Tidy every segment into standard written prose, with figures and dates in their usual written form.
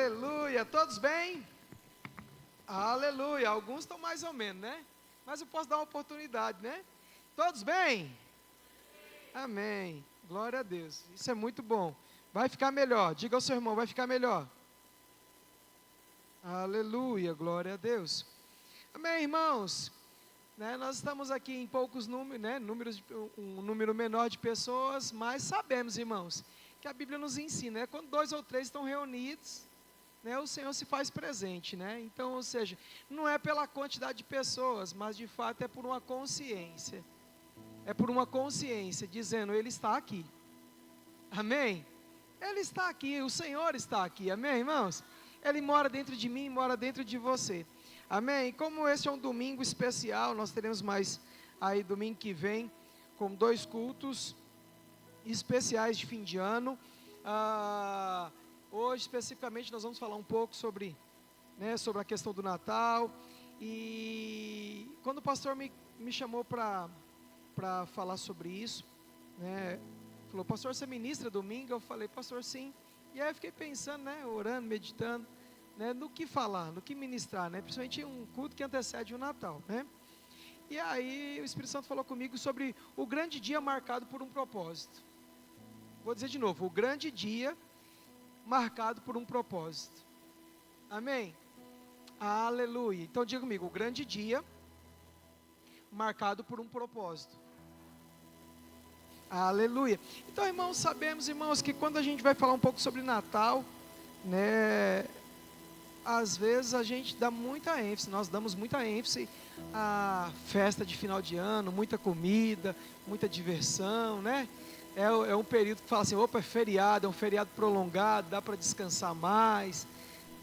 Aleluia, todos bem? Aleluia, alguns estão mais ou menos, né? Mas eu posso dar uma oportunidade, né? Todos bem? Amém, glória a Deus, isso é muito bom. Vai ficar melhor, diga ao seu irmão, vai ficar melhor. Aleluia, glória a Deus. Amém, irmãos? Nós estamos aqui em poucos números, um número menor de pessoas, mas sabemos, irmãos, que a Bíblia nos ensina, quando 2 ou 3 estão reunidos, o Senhor se faz presente, Então, ou seja, não é pela quantidade de pessoas, mas de fato é por uma consciência. É por uma consciência, dizendo, Ele está aqui. Amém? Ele está aqui, o Senhor está aqui, amém, irmãos? Ele mora dentro de mim, mora dentro de você. Amém? Como esse é um domingo especial, nós teremos mais aí domingo que vem, com 2 cultos especiais de fim de ano. Hoje, especificamente, nós vamos falar um pouco sobre a questão do Natal. E quando o pastor me chamou para falar sobre isso, falou, pastor, você ministra domingo? Eu falei, pastor, sim. E aí eu fiquei pensando, orando, meditando, no que falar, no que ministrar, principalmente um culto que antecede o Natal, E aí o Espírito Santo falou comigo sobre o grande dia marcado por um propósito. Vou dizer de novo, o grande dia marcado por um propósito. Amém? Aleluia. Então diga comigo, o grande dia marcado por um propósito. Aleluia. Então, irmãos, sabemos, irmãos, que quando a gente vai falar um pouco sobre Natal, às vezes a gente dá muita ênfase, nós damos muita ênfase à festa de final de ano, muita comida, muita diversão, É um período que fala assim, opa, é feriado, é um feriado prolongado, dá para descansar mais,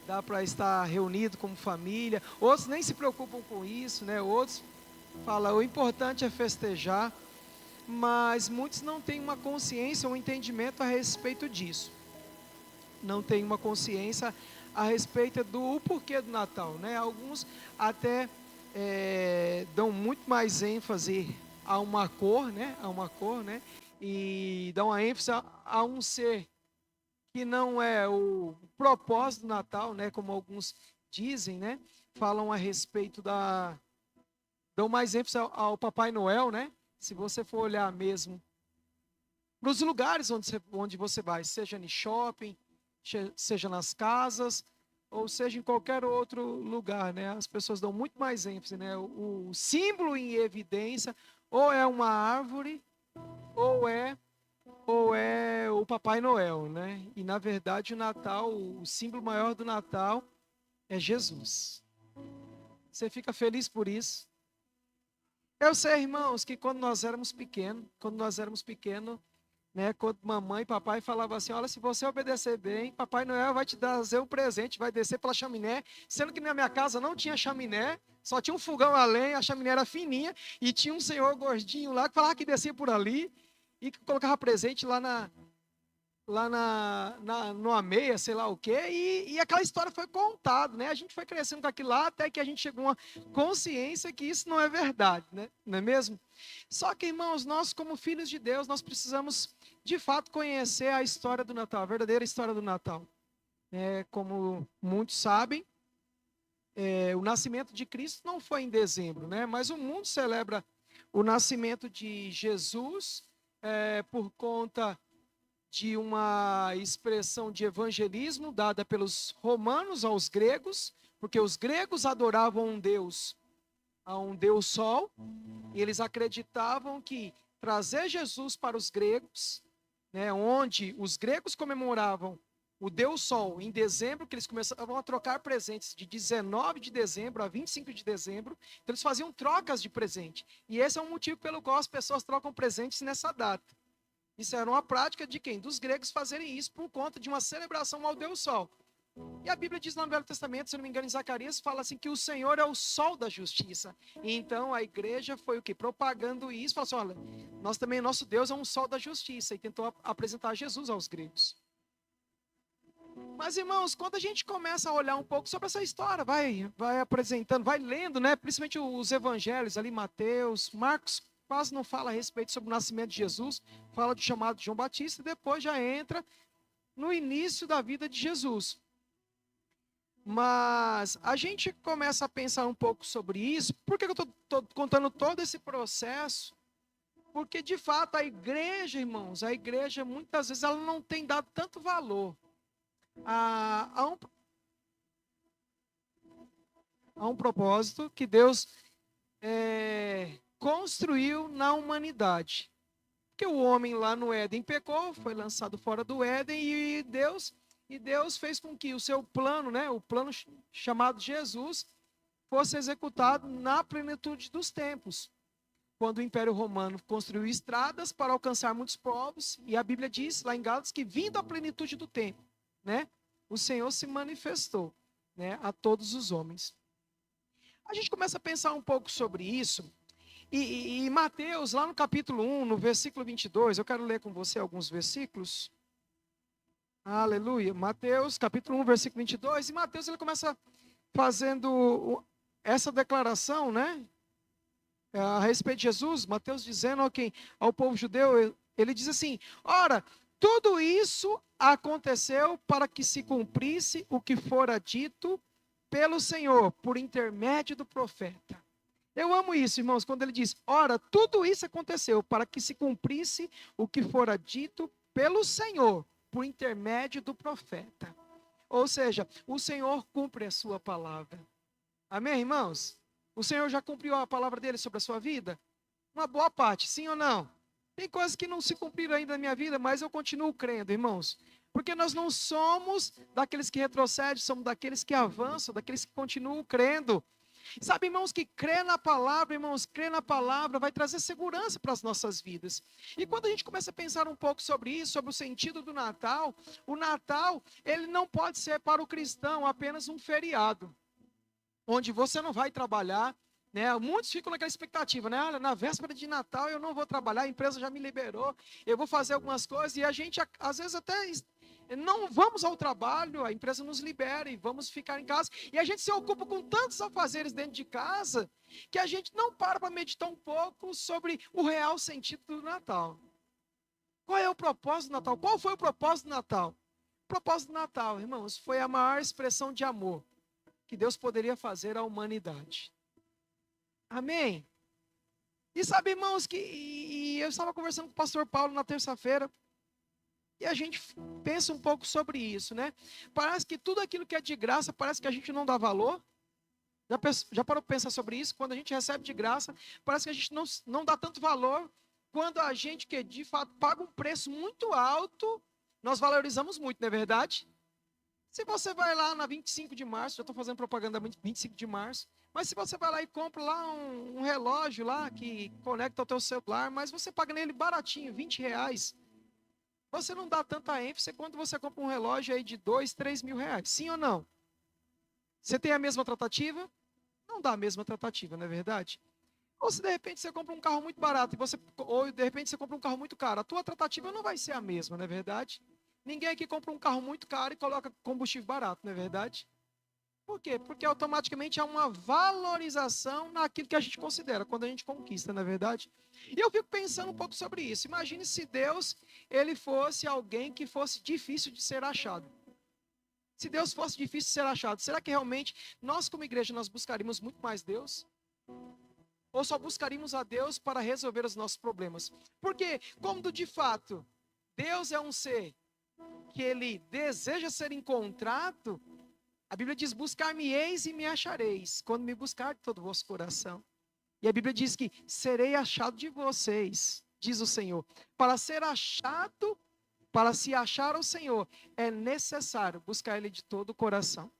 dá para estar reunido como família. Outros nem se preocupam com isso, Outros falam, o importante é festejar, mas muitos não têm uma consciência, um entendimento a respeito disso. Não têm uma consciência a respeito do porquê do Natal, Alguns até dão muito mais ênfase a uma cor, E dão uma ênfase a um ser que não é o propósito do Natal, Como alguns dizem, Falam a respeito dão mais ênfase ao Papai Noel, Se você for olhar mesmo para os lugares onde você vai, seja no shopping, seja nas casas, ou seja em qualquer outro lugar, As pessoas dão muito mais ênfase, O símbolo em evidência, ou é uma árvore, ou é o Papai Noel, E na verdade o Natal, o símbolo maior do Natal é Jesus. Você fica feliz por isso? Eu sei, irmãos, que quando nós éramos pequenos, quando mamãe e papai falavam assim, olha, se você obedecer bem, Papai Noel vai te trazer um presente, vai descer pela chaminé, sendo que na minha casa não tinha chaminé, só tinha um fogão a lenha, a chaminé era fininha, e tinha um senhor gordinho lá que falava que descia por ali, e que colocava presente lá numa meia, sei lá o quê, e aquela história foi contada, A gente foi crescendo com aquilo lá, até que a gente chegou a uma consciência que isso não é verdade, Não é mesmo? Só que, irmãos, nós como filhos de Deus, nós precisamos, de fato, conhecer a história do Natal, a verdadeira história do Natal. Como muitos sabem, o nascimento de Cristo não foi em dezembro, Mas o mundo celebra o nascimento de Jesus por conta de uma expressão de evangelismo dada pelos romanos aos gregos, porque os gregos adoravam um Deus Sol, e eles acreditavam que trazer Jesus para os gregos, onde os gregos comemoravam o Deus Sol em dezembro, que eles começavam a trocar presentes de 19 de dezembro a 25 de dezembro, então eles faziam trocas de presente, e esse é um motivo pelo qual as pessoas trocam presentes nessa data. Isso era uma prática de quem? Dos gregos fazerem isso por conta de uma celebração ao Deus Sol. E a Bíblia diz no Velho Testamento, se não me engano, em Zacarias, fala assim que o Senhor é o sol da justiça. E então a igreja foi o quê? Propagando isso, falou assim, olha, nós também, nosso Deus é um sol da justiça, e tentou apresentar Jesus aos gregos. Mas, irmãos, quando a gente começa a olhar um pouco sobre essa história, vai apresentando, vai lendo, principalmente os evangelhos ali, Mateus, Marcos, quase não fala a respeito sobre o nascimento de Jesus, fala do chamado de João Batista, e depois já entra no início da vida de Jesus. Mas a gente começa a pensar um pouco sobre isso. Por que eu estou contando todo esse processo? Porque, de fato, a igreja, irmãos, a igreja, muitas vezes, ela não tem dado tanto valor a um propósito que Deus construiu na humanidade. Porque o homem lá no Éden pecou, foi lançado fora do Éden e Deus fez com que o seu plano, né, o plano chamado Jesus, fosse executado na plenitude dos tempos. Quando o Império Romano construiu estradas para alcançar muitos povos, e a Bíblia diz lá em Gálatas que vindo a plenitude do tempo, né, o Senhor se manifestou, né, a todos os homens. A gente começa a pensar um pouco sobre isso, e Mateus, lá no capítulo 1, no versículo 22, eu quero ler com você alguns versículos. Aleluia. Mateus, capítulo 1, versículo 22. E Mateus, ele começa fazendo essa declaração, né? A respeito de Jesus. Mateus dizendo ao povo judeu, ele diz assim: ora, tudo isso aconteceu para que se cumprisse o que fora dito pelo Senhor, por intermédio do profeta. Eu amo isso, irmãos, quando ele diz: ora, tudo isso aconteceu para que se cumprisse o que fora dito pelo Senhor, por intermédio do profeta. Ou seja, o Senhor cumpre a sua palavra. Amém, irmãos? O Senhor já cumpriu a palavra dele sobre a sua vida? Uma boa parte, sim ou não? Tem coisas que não se cumpriram ainda na minha vida, mas eu continuo crendo, irmãos. Porque nós não somos daqueles que retrocedem, somos daqueles que avançam, daqueles que continuam crendo. Sabe, irmãos, que crer na palavra, irmãos, crer na palavra vai trazer segurança para as nossas vidas. E quando a gente começa a pensar um pouco sobre isso, sobre o sentido do Natal, o Natal, ele não pode ser para o cristão apenas um feriado, onde você não vai trabalhar, né? Muitos ficam naquela expectativa, né? Olha, na véspera de Natal eu não vou trabalhar, a empresa já me liberou, eu vou fazer algumas coisas, e a gente, às vezes, até não vamos ao trabalho, a empresa nos libera e vamos ficar em casa. E a gente se ocupa com tantos afazeres dentro de casa que a gente não para meditar um pouco sobre o real sentido do Natal. Qual é o propósito do Natal? Qual foi o propósito do Natal? O propósito do Natal, irmãos, foi a maior expressão de amor que Deus poderia fazer à humanidade. Amém? E sabe, irmãos, que eu estava conversando com o pastor Paulo na terça-feira, e a gente pensa um pouco sobre isso, né? Parece que tudo aquilo que é de graça, parece que a gente não dá valor. Já parou para pensar sobre isso? Quando a gente recebe de graça, parece que a gente não dá tanto valor. Quando a gente, que de fato paga um preço muito alto, nós valorizamos muito, não é verdade? Se você vai lá na 25 de março, já estou fazendo propaganda 25 de março, mas se você vai lá e compra lá um relógio lá que conecta ao teu celular, mas você paga nele baratinho, R$ 20, você não dá tanta ênfase quando você compra um relógio aí de 2, 3 mil reais. Sim ou não? Você tem a mesma tratativa? Não dá a mesma tratativa, não é verdade? Ou se de repente você compra um carro muito barato, ou de repente você compra um carro muito caro, a tua tratativa não vai ser a mesma, não é verdade? Ninguém aqui compra um carro muito caro e coloca combustível barato, não é verdade? Por quê? Porque automaticamente há uma valorização naquilo que a gente considera, quando a gente conquista, não é verdade? E eu fico pensando um pouco sobre isso. Imagine se Deus, ele fosse alguém que fosse difícil de ser achado. Se Deus fosse difícil de ser achado, será que realmente nós como igreja nós buscaríamos muito mais Deus? Ou só buscaríamos a Deus para resolver os nossos problemas? Porque, como de fato, Deus é um ser que ele deseja ser encontrado, a Bíblia diz: buscar-me-eis e me achareis, quando me buscar de todo o vosso coração. E a Bíblia diz que serei achado de vocês, diz o Senhor. Para ser achado, para se achar o Senhor, é necessário buscar Ele de todo o coração.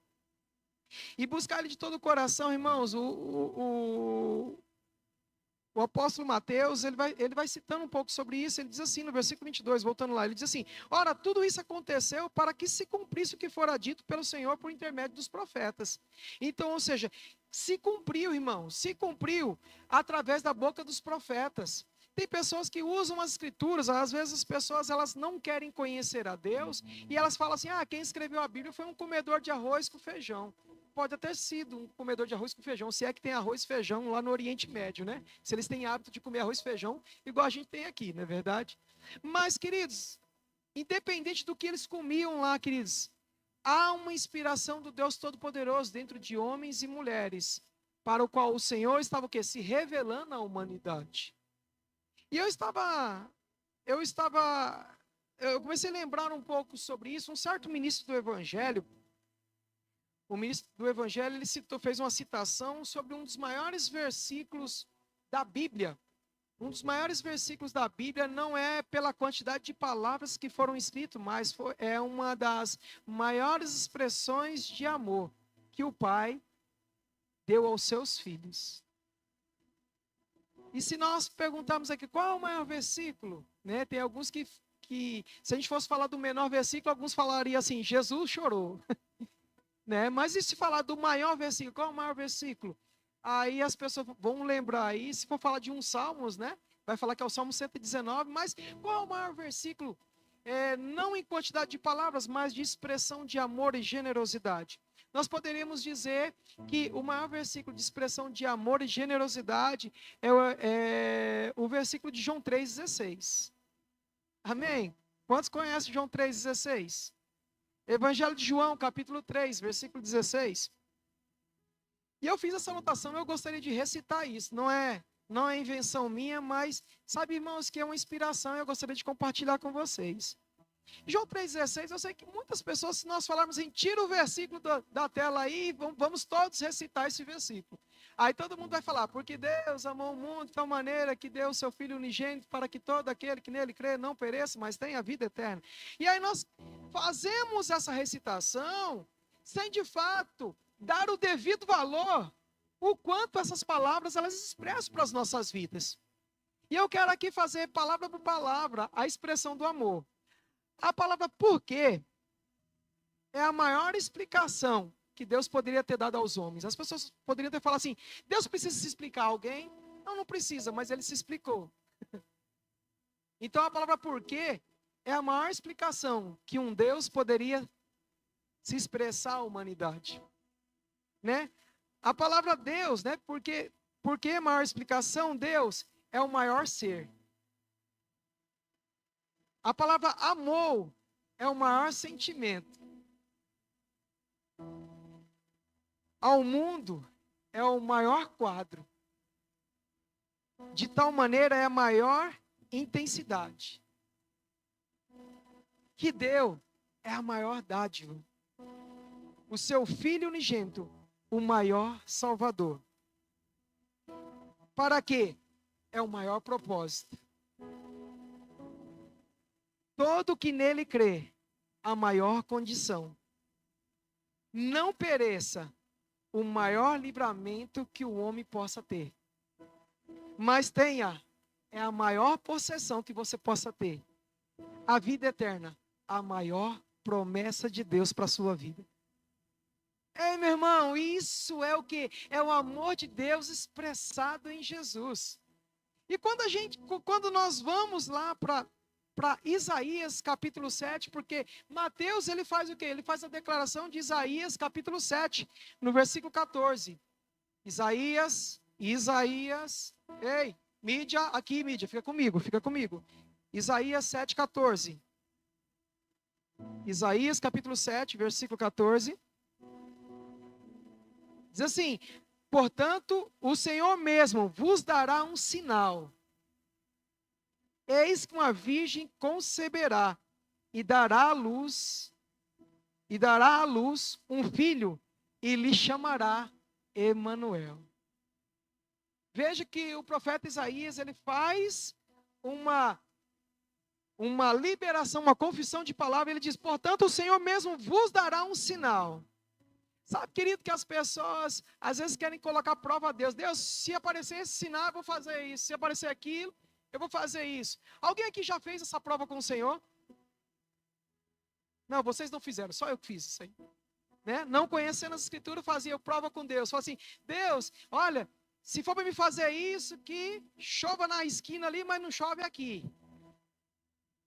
E buscar Ele de todo o coração, irmãos, o apóstolo Mateus, ele vai citando um pouco sobre isso. Ele diz assim no versículo 22, voltando lá, ele diz assim: ora, tudo isso aconteceu para que se cumprisse o que fora dito pelo Senhor por intermédio dos profetas. Então, ou seja, se cumpriu, irmão, se cumpriu através da boca dos profetas. Tem pessoas que usam as escrituras, às vezes as pessoas elas não querem conhecer a Deus, e elas falam assim: quem escreveu a Bíblia foi um comedor de arroz com feijão. Pode até ter sido um comedor de arroz com feijão, se é que tem arroz e feijão lá no Oriente Médio, né? Se eles têm hábito de comer arroz e feijão, igual a gente tem aqui, não é verdade? Mas, queridos, independente do que eles comiam lá, queridos, há uma inspiração do Deus Todo-Poderoso dentro de homens e mulheres, para o qual o Senhor estava o quê? Se revelando à humanidade. E eu comecei a lembrar um pouco sobre isso. Um certo ministro do Evangelho, o ministro do Evangelho, ele fez uma citação sobre um dos maiores versículos da Bíblia. Um dos maiores versículos da Bíblia não é pela quantidade de palavras que foram escritas, mas é uma das maiores expressões de amor que o Pai deu aos seus filhos. E se nós perguntarmos aqui, qual é o maior versículo? Né? Tem alguns que, se a gente fosse falar do menor versículo, alguns falariam assim, Jesus chorou. Né? Mas e se falar do maior versículo? Qual é o maior versículo? Aí as pessoas vão lembrar aí, se for falar de um Salmos, né? Vai falar que é o Salmo 119, mas qual é o maior versículo? Não em quantidade de palavras, mas de expressão de amor e generosidade. Nós poderíamos dizer que o maior versículo de expressão de amor e generosidade é o versículo de João 3,16. Amém? Quantos conhecem João 3,16? Evangelho de João, capítulo 3, versículo 16. E eu fiz essa anotação, eu gostaria de recitar isso. Não é invenção minha, mas sabe, irmãos, que é uma inspiração e eu gostaria de compartilhar com vocês. João 3,16, eu sei que muitas pessoas, se nós falarmos em tira o versículo da tela aí, vamos todos recitar esse versículo. Aí todo mundo vai falar, porque Deus amou o mundo de tal maneira que deu o seu Filho unigênito para que todo aquele que nele crê não pereça, mas tenha a vida eterna. E aí nós fazemos essa recitação sem de fato dar o devido valor, o quanto essas palavras elas expressam para as nossas vidas. E eu quero aqui fazer palavra por palavra a expressão do amor. A palavra porquê é a maior explicação que Deus poderia ter dado aos homens. As pessoas poderiam ter falado assim, Deus precisa se explicar a alguém? Não precisa, mas ele se explicou. Então a palavra porquê é a maior explicação que um Deus poderia se expressar à humanidade. Né? A palavra Deus, né? Porque a maior explicação, Deus é o maior ser. A palavra amor é o maior sentimento. Ao mundo é o maior quadro. De tal maneira é a maior intensidade. Que deu é a maior dádiva. O seu Filho unigênito, o maior Salvador. Para quê? É o maior propósito. Todo que nele crê, a maior condição. Não pereça o maior livramento que o homem possa ter. Mas tenha, é a maior possessão que você possa ter. A vida eterna, a maior promessa de Deus para a sua vida. Ei, meu irmão, isso é o quê? É o amor de Deus expressado em Jesus. E quando nós vamos lá para Isaías capítulo 7, porque Mateus ele faz o quê? Ele faz a declaração de Isaías capítulo 7, no versículo 14. Isaías, ei, mídia, aqui mídia, fica comigo. Isaías 7, 14. Isaías capítulo 7, versículo 14. Diz assim, portanto, o Senhor mesmo vos dará um sinal. Eis que uma virgem conceberá e dará à luz um filho e lhe chamará Emanuel. Veja que o profeta Isaías, ele faz uma liberação, uma confissão de palavra, ele diz, portanto, o Senhor mesmo vos dará um sinal. Sabe, querido, que as pessoas às vezes querem colocar prova a Deus. Deus, se aparecer esse sinal, eu vou fazer isso. Se aparecer aquilo, eu vou fazer isso. Alguém aqui já fez essa prova com o Senhor? Não, vocês não fizeram, só eu que fiz isso aí. Né? Não conhecendo as escrituras, fazia prova com Deus. Falei assim, Deus, olha, se for para me fazer isso, que chova na esquina ali, mas não chove aqui.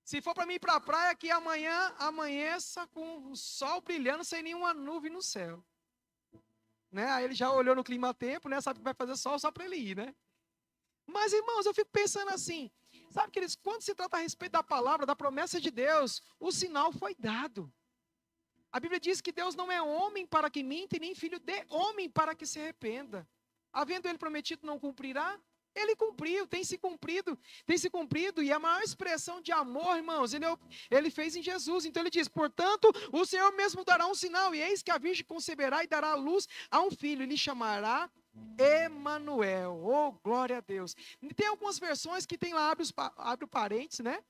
Se for para mim ir para a praia, que amanhã amanheça com o sol brilhando, sem nenhuma nuvem no céu. Né? Aí ele já olhou no clima-tempo, né? Sabe que vai fazer sol só para ele ir, né? Mas, irmãos, eu fico pensando assim, sabe, queridos, quando se trata a respeito da palavra, da promessa de Deus, o sinal foi dado. A Bíblia diz que Deus não é homem para que minta, e nem filho de homem para que se arrependa. Havendo ele prometido, não cumprirá? Ele cumpriu, tem se cumprido, e a maior expressão de amor, irmãos, ele fez em Jesus. Então ele diz, portanto, o Senhor mesmo dará um sinal, e eis que a virgem conceberá e dará à luz a um filho, e lhe chamará Emanuel. Oh, glória a Deus. Tem algumas versões que tem lá, abre o parênteses, né?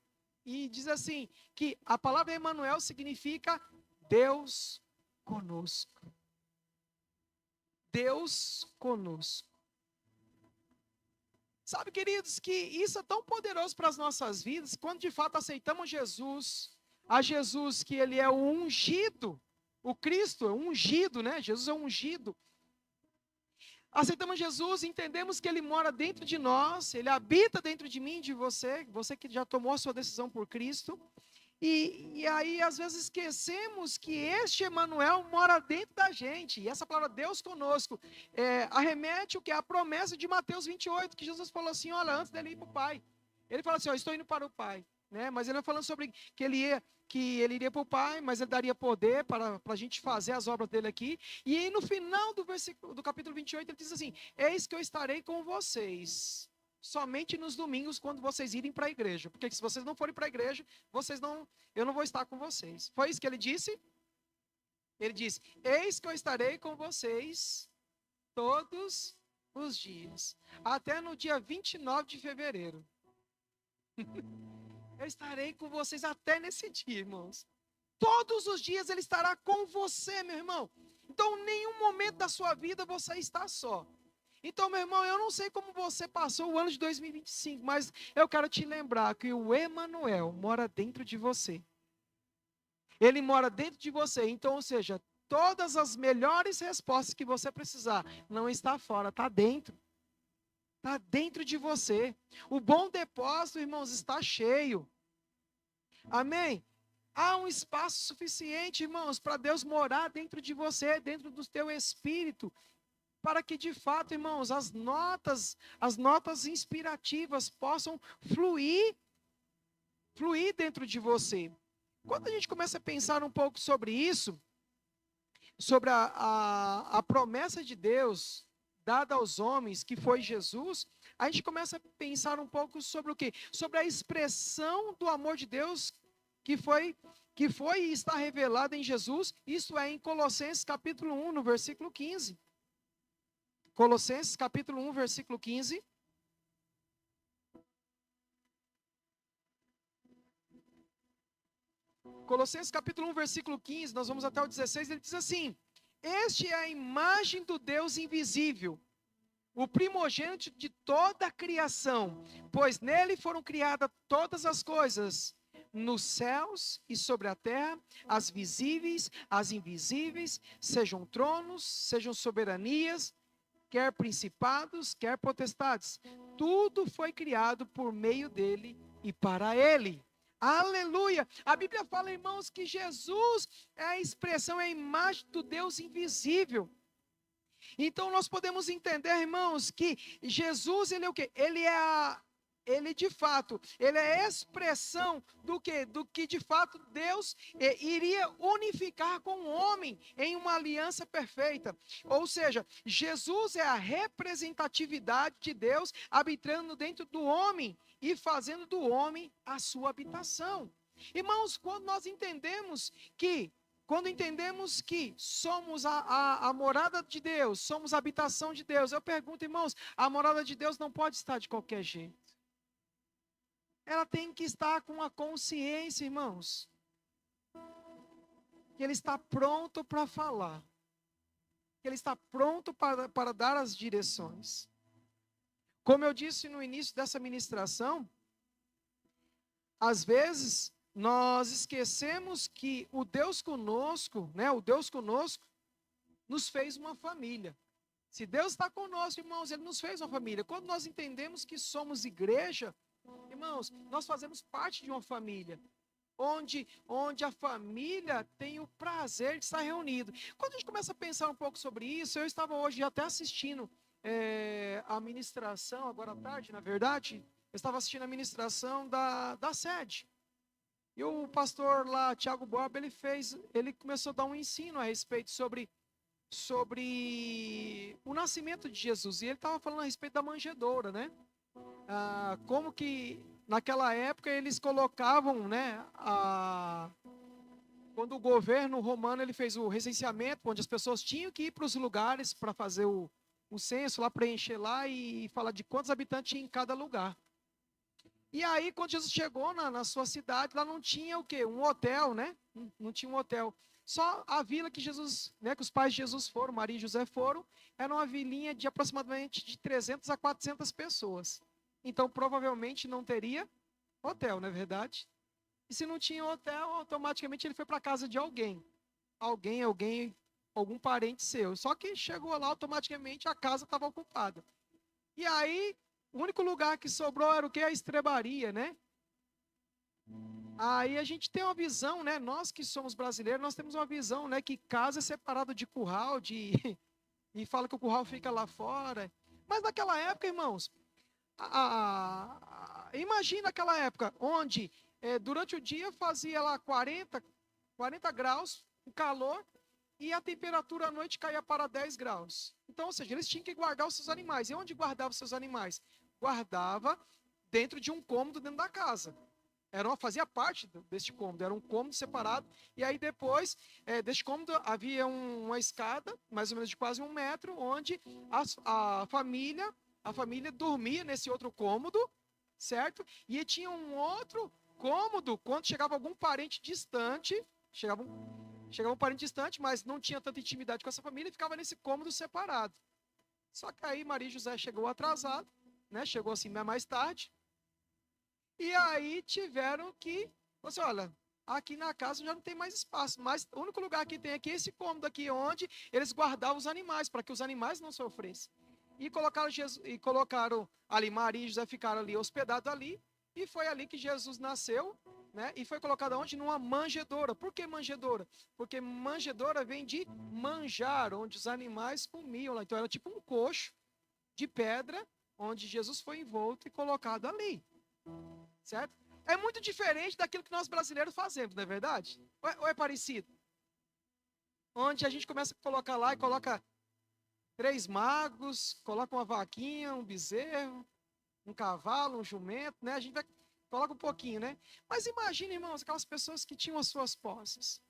E diz assim, que a palavra Emanuel significa Deus conosco. Deus conosco. Sabe, queridos, que isso é tão poderoso para as nossas vidas, quando de fato aceitamos Jesus, a Jesus que ele é o ungido, o Cristo é ungido, né? Jesus é ungido. Aceitamos Jesus, entendemos que ele mora dentro de nós, ele habita dentro de mim, de você, você que já tomou a sua decisão por Cristo. E aí, às vezes, esquecemos que este Emanuel mora dentro da gente. E essa palavra Deus conosco arremete o que? A promessa de Mateus 28, que Jesus falou assim, olha, antes dele ir para o Pai. Ele fala assim, ó, estou indo para o Pai. Né? Mas ele não falando sobre que ele iria para o Pai, mas ele daria poder para a gente fazer as obras dele aqui. E aí, no final do capítulo 28, ele diz assim, eis que eu estarei com vocês. Somente nos domingos, quando vocês irem para a igreja. Porque se vocês não forem para a igreja, eu não vou estar com vocês. Foi isso que ele disse? Ele disse, eis que eu estarei com vocês todos os dias. Até no dia 29 de fevereiro. Eu estarei com vocês até nesse dia, irmãos. Todos os dias ele estará com você, meu irmão. Então, em nenhum momento da sua vida você está só. Então, meu irmão, eu não sei como você passou o ano de 2025, mas eu quero te lembrar que o Emanuel mora dentro de você. Ele mora dentro de você. Então, ou seja, todas as melhores respostas que você precisar, não está fora, está dentro. Está dentro de você. O bom depósito, irmãos, está cheio. Amém? Há um espaço suficiente, irmãos, para Deus morar dentro de você, dentro do teu espírito. Para que de fato, irmãos, as notas inspirativas possam fluir dentro de você. Quando a gente começa a pensar um pouco sobre isso, sobre a promessa de Deus dada aos homens, que foi Jesus, a gente começa a pensar um pouco sobre o quê? Sobre a expressão do amor de Deus que foi e está revelada em Jesus, isso é em Colossenses capítulo 1, no versículo 15. Colossenses capítulo 1, versículo 15. Colossenses capítulo 1, versículo 15, nós vamos até o 16, ele diz assim, este é a imagem do Deus invisível, o primogênito de toda a criação, pois nele foram criadas todas as coisas, nos céus e sobre a terra, as visíveis, as invisíveis, sejam tronos, sejam soberanias, quer principados, quer potestades. Tudo foi criado por meio dele e para ele. Aleluia! A Bíblia fala, irmãos, que Jesus é a expressão, é a imagem do Deus invisível. Então nós podemos entender, irmãos, que Jesus, ele é o quê? Ele de fato, ele é a expressão do que de fato Deus iria unificar com o homem em uma aliança perfeita. Ou seja, Jesus é a representatividade de Deus habitando dentro do homem e fazendo do homem a sua habitação. Irmãos, quando entendemos que somos a morada de Deus, somos a habitação de Deus, eu pergunto, irmãos, a morada de Deus não pode estar de qualquer jeito. Ela tem que estar com a consciência, irmãos, que Ele está pronto para falar, que Ele está pronto para dar as direções. Como eu disse no início dessa ministração, às vezes nós esquecemos que o Deus conosco, né, o Deus conosco, nos fez uma família. Se Deus está conosco, irmãos, Ele nos fez uma família. Quando nós entendemos que somos igreja, irmãos, nós fazemos parte de uma família, onde a família tem o prazer de estar reunido. Quando a gente começa a pensar um pouco sobre isso, eu estava hoje até assistindo a ministração, agora à tarde, na verdade, eu estava assistindo a ministração da sede. E o pastor lá, Tiago Borba, ele começou a dar um ensino a respeito sobre o nascimento de Jesus. E ele estava falando a respeito da manjedoura, né? Como que naquela época eles colocavam, né? Quando o governo romano ele fez o recenseamento, onde as pessoas tinham que ir para os lugares para fazer o censo, lá preencher lá e falar de quantos habitantes tinha em cada lugar. E aí, quando Jesus chegou na sua cidade, lá não tinha o quê? Um hotel, né? Não tinha um hotel. Só a vila que Jesus, né, que os pais de Jesus foram, Maria e José foram, era uma vilinha de aproximadamente de 300 a 400 pessoas. Então, provavelmente não teria hotel, não é verdade? E se não tinha hotel, automaticamente ele foi para a casa de alguém. Algum parente seu. Só que chegou lá, automaticamente a casa estava ocupada. E aí, o único lugar que sobrou era o quê? A estrebaria, né? Aí a gente tem uma visão, né? Nós que somos brasileiros, nós temos uma visão, né? Que casa é separada de curral, e fala que o curral fica lá fora. Mas naquela época, irmãos, imagina aquela época onde durante o dia fazia lá 40 graus, o calor, e a temperatura à noite caía para 10 graus. Então, ou seja, eles tinham que guardar os seus animais. E onde guardava os seus animais? Guardava dentro de um cômodo dentro da casa. Fazia parte deste cômodo, era um cômodo separado. E aí depois, deste cômodo, havia uma escada, mais ou menos de quase 1 metro, onde a família dormia nesse outro cômodo, certo? E tinha um outro cômodo, quando chegava algum parente distante, chegava um parente distante, mas não tinha tanta intimidade com essa família, e ficava nesse cômodo separado. Só que aí Maria e José chegou atrasado, né? Chegou assim mais tarde. E aí tiveram que, assim, olha, aqui na casa já não tem mais espaço, mas o único lugar que tem aqui é esse cômodo aqui, onde eles guardavam os animais, para que os animais não sofressem. E colocaram ali, Maria e José ficaram ali hospedados ali, e foi ali que Jesus nasceu, né? E foi colocado onde? Numa manjedoura. Por que manjedoura? Porque manjedoura vem de manjar, onde os animais comiam lá. Então era tipo um coxo de pedra, onde Jesus foi envolto e colocado ali. Certo? É muito diferente daquilo que nós brasileiros fazemos, não é verdade? Ou é parecido? Onde a gente começa a colocar lá e coloca 3 magos, coloca uma vaquinha, um bezerro, um cavalo, um jumento, né? A gente coloca um pouquinho, né? Mas imagine, irmãos, aquelas pessoas que tinham as suas posses.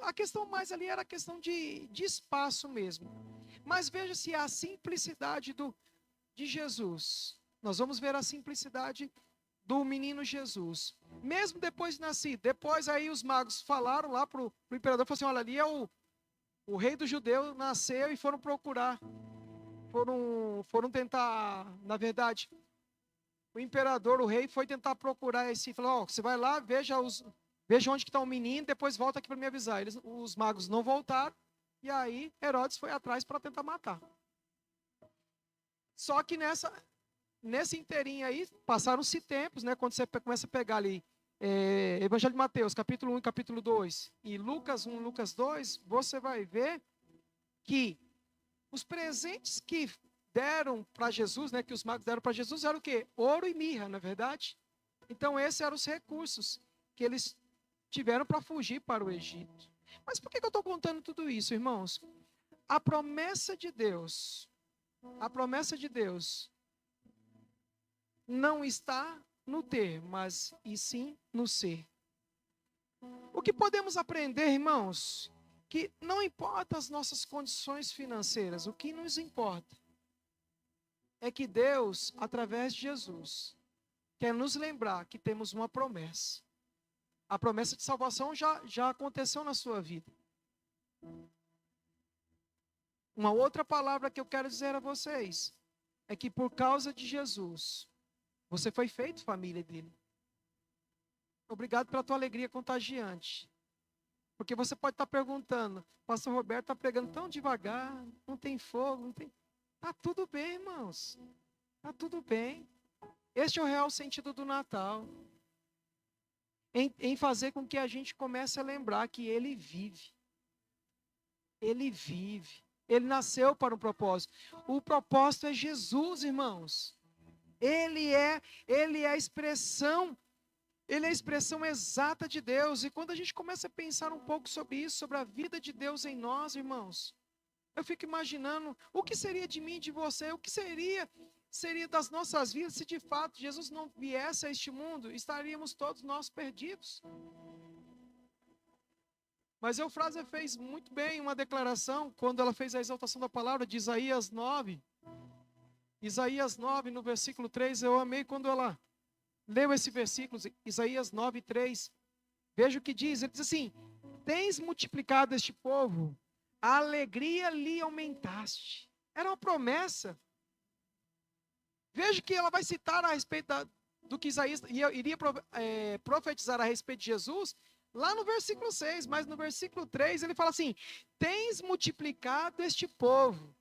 A questão mais ali era a questão de espaço mesmo. Mas veja se a simplicidade de Jesus. Nós vamos ver a simplicidade do menino Jesus. Mesmo depois de nascido. Depois aí os magos falaram lá para o imperador, falaram assim, olha, ali é o rei do judeu nasceu, e foram procurar. Foram tentar, na verdade, o imperador, o rei, foi tentar procurar esse, falou, você vai lá, veja onde que está o menino, depois volta aqui para me avisar. Os magos não voltaram, e aí Herodes foi atrás para tentar matar. Só que nesse inteirinho aí, passaram-se tempos, né? Quando você começa a pegar ali Evangelho de Mateus, capítulo 1 e capítulo 2, e Lucas 1 e Lucas 2, você vai ver que os presentes que deram para Jesus, né, que os magos deram para Jesus, eram o quê? Ouro e mirra, não é verdade? Então, esses eram os recursos que eles tiveram para fugir para o Egito. Mas por que eu estou contando tudo isso, irmãos? A promessa de Deus não está no ter, mas e sim no ser. O que podemos aprender, irmãos? Que não importa as nossas condições financeiras, o que nos importa é que Deus, através de Jesus, quer nos lembrar que temos uma promessa. A promessa de salvação já aconteceu na sua vida. Uma outra palavra que eu quero dizer a vocês é que por causa de Jesus, você foi feito família dele. Obrigado pela tua alegria contagiante. Porque você pode estar perguntando, pastor Roberto está pregando tão devagar, não tem fogo, não tem... Está tudo bem, irmãos. Está tudo bem. Este é o real sentido do Natal. Em fazer com que a gente comece a lembrar que ele vive. Ele vive. Ele nasceu para um propósito. O propósito é Jesus, irmãos. Ele é a expressão Ele é a expressão exata de Deus. E quando a gente começa a pensar um pouco sobre isso, sobre a vida de Deus em nós, irmãos, eu fico imaginando o que seria de mim, de você, o que seria das nossas vidas se de fato Jesus não viesse a este mundo, estaríamos todos nós perdidos. Mas a Eufrásia fez muito bem uma declaração quando ela fez a exaltação da palavra de Isaías 9. Isaías 9, no versículo 3, eu amei quando ela leu esse versículo, Isaías 9, 3. Veja o que diz, ele diz assim: tens multiplicado este povo, a alegria lhe aumentaste. Era uma promessa. Veja que ela vai citar a respeito do que Isaías iria profetizar a respeito de Jesus, lá no versículo 6, mas no versículo 3 ele fala assim: tens multiplicado este povo.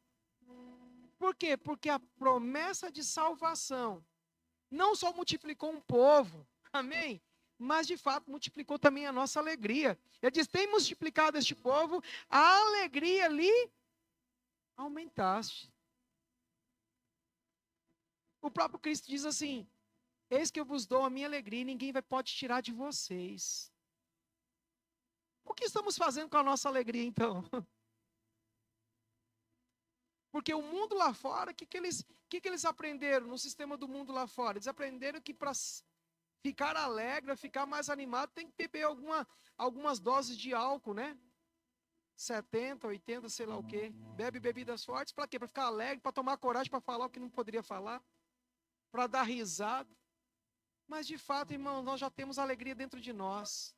Por quê? Porque a promessa de salvação não só multiplicou um povo, amém? Mas de fato multiplicou também a nossa alegria. Ele diz: tem multiplicado este povo, a alegria lhe aumentaste. O próprio Cristo diz assim: eis que eu vos dou a minha alegria e ninguém pode tirar de vocês. O que estamos fazendo com a nossa alegria então? Porque o mundo lá fora, o que eles aprenderam no sistema do mundo lá fora? Eles aprenderam que para ficar alegre, ficar mais animado, tem que beber algumas doses de álcool, né? 70, 80, sei lá o quê. Bebe bebidas fortes, para quê? Para ficar alegre, para tomar coragem para falar o que não poderia falar, para dar risada. Mas de fato, irmão, nós já temos alegria dentro de nós.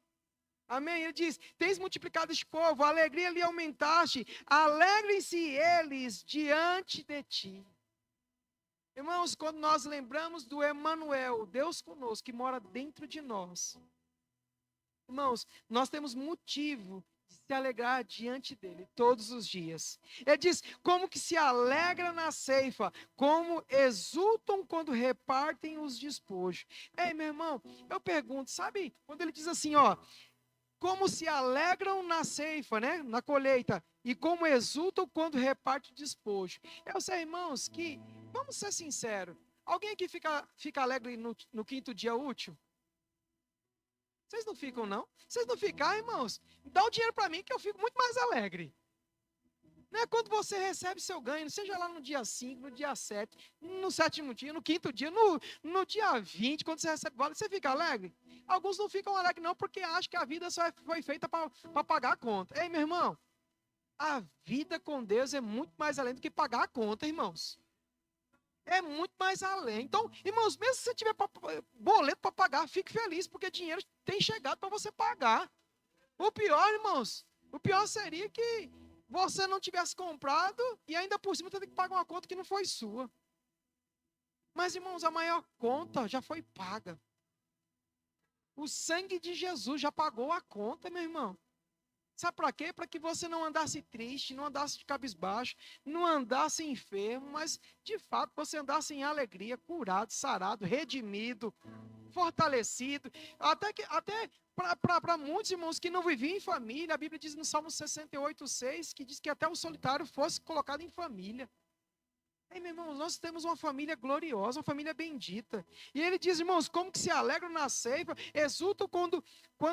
Amém? Ele diz: tens multiplicado este povo, a alegria lhe aumentaste, alegrem-se eles diante de ti. Irmãos, quando nós lembramos do Emanuel, Deus conosco, que mora dentro de nós, irmãos, nós temos motivo de se alegrar diante dele todos os dias. Ele diz: como que se alegra na ceifa, como exultam quando repartem os despojos. Ei, meu irmão, eu pergunto, sabe, quando ele diz assim, ó, como se alegram na ceifa, né? Na colheita, e como exultam quando reparte o despojo. Eu sei, irmãos, que, vamos ser sinceros, alguém aqui fica alegre no quinto dia útil? Vocês não ficam, não? Vocês não ficam, irmãos? Dá o dinheiro para mim que eu fico muito mais alegre. Não é quando você recebe seu ganho, seja lá no dia 5, no dia 7, no 7º dia, no 5º dia, no dia 20, quando você recebe vale, você fica alegre? Alguns não ficam alegres não, porque acham que a vida só foi feita para pagar a conta. Ei, meu irmão, a vida com Deus é muito mais além do que pagar a conta, irmãos. É muito mais além. Então, irmãos, mesmo se você tiver boleto para pagar, fique feliz, porque dinheiro tem chegado para você pagar. O pior, irmãos, o pior seria que você não tivesse comprado e ainda por cima tem que pagar uma conta que não foi sua. Mas, irmãos, a maior conta já foi paga. O sangue de Jesus já pagou a conta, meu irmão. Sabe para quê? Para que você não andasse triste, não andasse de cabisbaixo, não andasse enfermo, mas de fato você andasse em alegria, curado, sarado, redimido, fortalecido. Até para muitos irmãos que não viviam em família, a Bíblia diz no Salmo 68:6 que diz que até o solitário fosse colocado em família. Ei, meu irmão, nós temos uma família gloriosa, uma família bendita. E ele diz, irmãos, como que se alegram na ceifa, exultam quando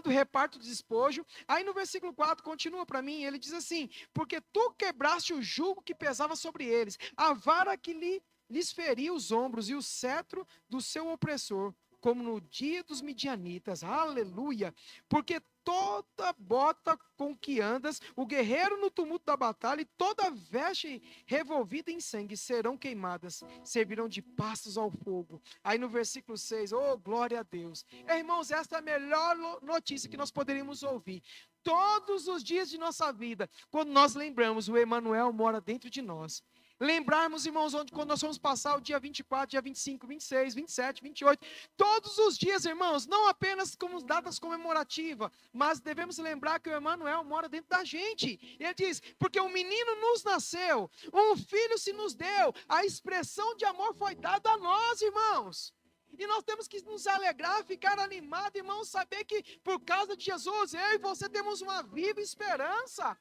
repartem o despojo. Aí no versículo 4, continua para mim, ele diz assim: porque tu quebraste o jugo que pesava sobre eles, a vara que lhes feria os ombros e o cetro do seu opressor, como no dia dos midianitas. Aleluia! Porque toda bota com que andas, o guerreiro no tumulto da batalha e toda veste revolvida em sangue serão queimadas, servirão de pastos ao fogo. Aí no versículo 6, oh glória a Deus. Irmãos, esta é a melhor notícia que nós poderíamos ouvir. Todos os dias de nossa vida, quando nós lembramos, o Emanuel mora dentro de nós. Lembrarmos, irmãos, quando nós vamos passar o dia 24, dia 25, 26, 27, 28, todos os dias, irmãos, não apenas como datas comemorativas, mas devemos lembrar que o Emanuel mora dentro da gente. Ele diz, porque um menino nos nasceu, um filho se nos deu, a expressão de amor foi dada a nós, irmãos. E nós temos que nos alegrar, ficar animados, irmãos, saber que por causa de Jesus, eu e você temos uma viva esperança.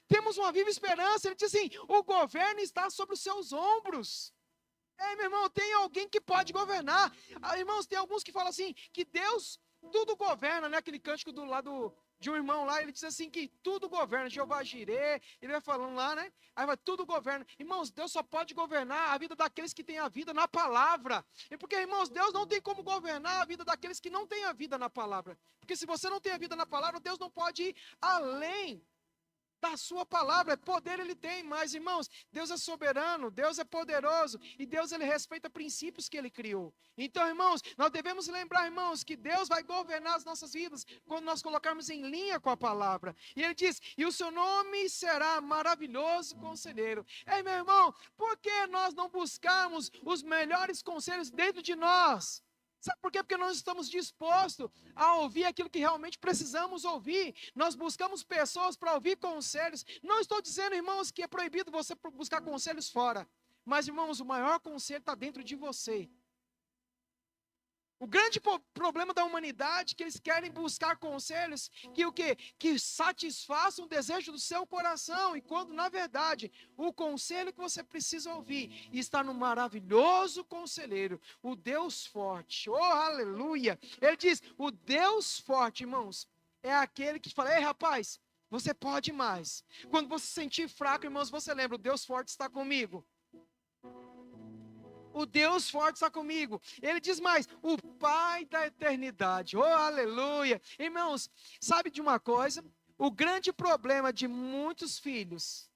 Temos uma viva esperança. Ele diz assim, o governo está sobre os seus ombros. Ei, meu irmão, tem alguém que pode governar. Irmãos, tem alguns que falam assim, que Deus tudo governa, né? Aquele cântico do lado de um irmão lá, ele diz assim que tudo governa, Jeová Jirê, ele vai falando lá, né? Aí vai, tudo governa. Irmãos, Deus só pode governar a vida daqueles que têm a vida na palavra. E porque, irmãos, Deus não tem como governar a vida daqueles que não têm a vida na palavra. Porque se você não tem a vida na palavra, Deus não pode ir além da sua palavra. Poder ele tem, mas, irmãos, Deus é soberano, Deus é poderoso, e Deus ele respeita princípios que ele criou. Então, irmãos, nós devemos lembrar, irmãos, que Deus vai governar as nossas vidas quando nós colocarmos em linha com a palavra. E ele diz, e o seu nome será maravilhoso conselheiro. Ei, meu irmão, por que nós não buscamos os melhores conselhos dentro de nós? Sabe por quê? Porque nós estamos dispostos a ouvir aquilo que realmente precisamos ouvir. Nós buscamos pessoas para ouvir conselhos. Não estou dizendo, irmãos, que é proibido você buscar conselhos fora. Mas, irmãos, o maior conselho está dentro de você. O grande problema da humanidade é que eles querem buscar conselhos que o quê? Que satisfaçam o desejo do seu coração. E quando, na verdade, o conselho que você precisa ouvir está no maravilhoso conselheiro, o Deus forte. Oh, aleluia! Ele diz, o Deus forte, irmãos, é aquele que fala, ei, rapaz, você pode mais. Quando você se sentir fraco, irmãos, você lembra, o Deus forte está comigo. O Deus forte está comigo. Ele diz mais, o Pai da eternidade. Oh, aleluia. Irmãos, sabe de uma coisa? O grande problema de muitos filhos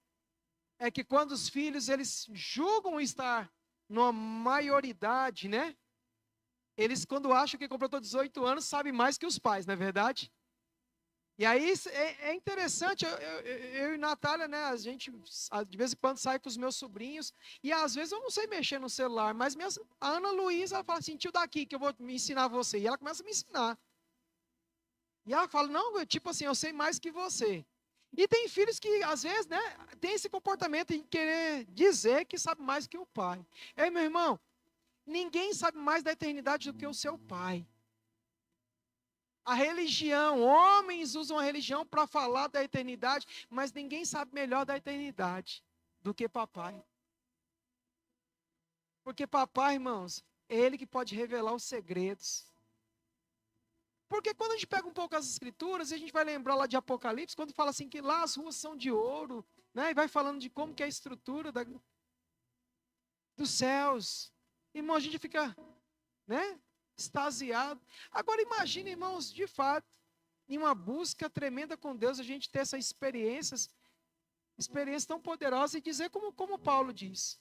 é que quando os filhos, eles julgam estar numa maioridade, né? Eles, quando acham que completou 18 anos, sabem mais que os pais, não é verdade? E aí é interessante, eu e Natália, né, a gente de vez em quando sai com os meus sobrinhos, e às vezes eu não sei mexer no celular, mas a Ana Luísa, ela fala assim, tio, daqui que eu vou me ensinar você, e ela começa a me ensinar. E ela fala, não, tipo assim, eu sei mais que você. E tem filhos que, às vezes, né, tem esse comportamento em querer dizer que sabe mais que o pai. Ei, meu irmão, ninguém sabe mais da eternidade do que o seu pai. A religião, homens usam a religião para falar da eternidade, mas ninguém sabe melhor da eternidade do que papai. Porque papai, irmãos, é ele que pode revelar os segredos. Porque quando a gente pega um pouco as escrituras, a gente vai lembrar lá de Apocalipse, quando fala assim que lá as ruas são de ouro, né? E vai falando de como que é a estrutura dos céus. Irmão, a gente fica, né? Extasiado. Agora imagine, irmãos, de fato, em uma busca tremenda com Deus, a gente ter essas experiência tão poderosa e dizer como Paulo diz.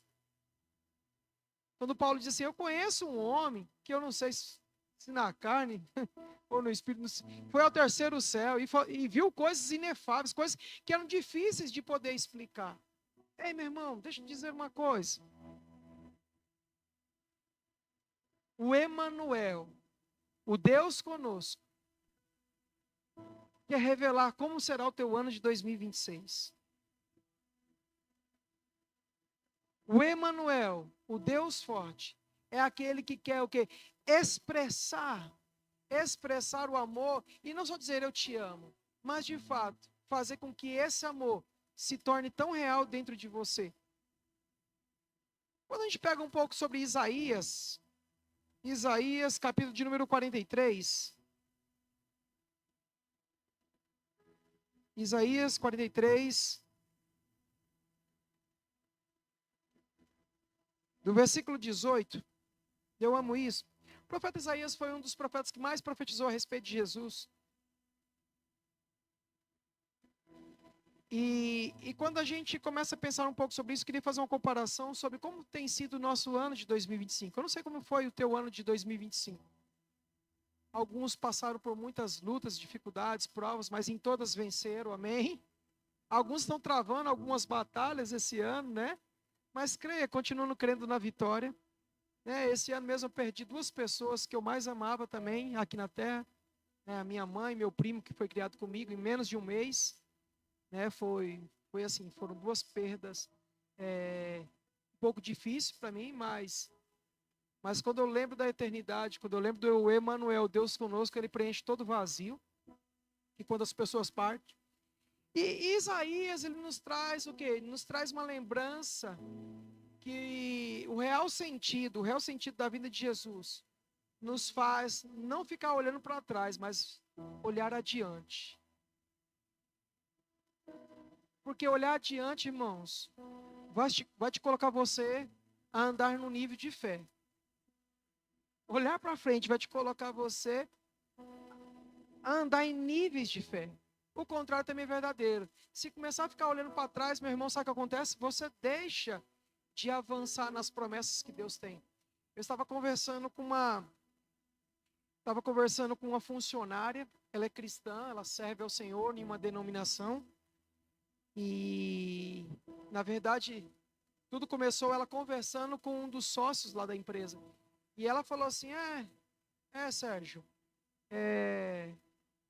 Quando Paulo diz assim, eu conheço um homem, que eu não sei se na carne ou no espírito, foi ao terceiro céu e viu coisas inefáveis, coisas que eram difíceis de poder explicar. Ei, meu irmão, deixa eu dizer uma coisa. O Emanuel, o Deus conosco, quer revelar como será o teu ano de 2026. O Emanuel, o Deus forte, é aquele que quer o quê? Expressar o amor, e não só dizer eu te amo, mas de fato, fazer com que esse amor se torne tão real dentro de você. Quando a gente pega um pouco sobre Isaías, capítulo de número 43. Isaías 43, do versículo 18. Eu amo isso. O profeta Isaías foi um dos profetas que mais profetizou a respeito de Jesus. E quando a gente começa a pensar um pouco sobre isso, eu queria fazer uma comparação sobre como tem sido o nosso ano de 2025. Eu não sei como foi o teu ano de 2025. Alguns passaram por muitas lutas, dificuldades, provas, mas em todas venceram, amém? Alguns estão travando algumas batalhas esse ano, né? Mas creia, continuando crendo na vitória. Esse ano mesmo eu perdi 2 pessoas que eu mais amava também aqui na terra. A minha mãe e meu primo, que foi criado comigo em menos de um mês. Foi assim, foram 2 perdas um pouco difíceis para mim, mas quando eu lembro da eternidade, quando eu lembro do Emanuel, Deus conosco, ele preenche todo o vazio, e quando as pessoas partem. E Isaías, ele nos traz o quê? Ele nos traz uma lembrança que o real sentido da vida de Jesus nos faz não ficar olhando para trás, mas olhar adiante. Porque olhar adiante, irmãos, vai te colocar você a andar no nível de fé. Olhar para frente vai te colocar você a andar em níveis de fé. O contrário também é verdadeiro. Se começar a ficar olhando para trás, meu irmão, sabe o que acontece? Você deixa de avançar nas promessas que Deus tem. Eu estava conversando com uma funcionária, ela é cristã, ela serve ao Senhor em uma denominação. E, na verdade, tudo começou ela conversando com um dos sócios lá da empresa. E ela falou assim, Sérgio,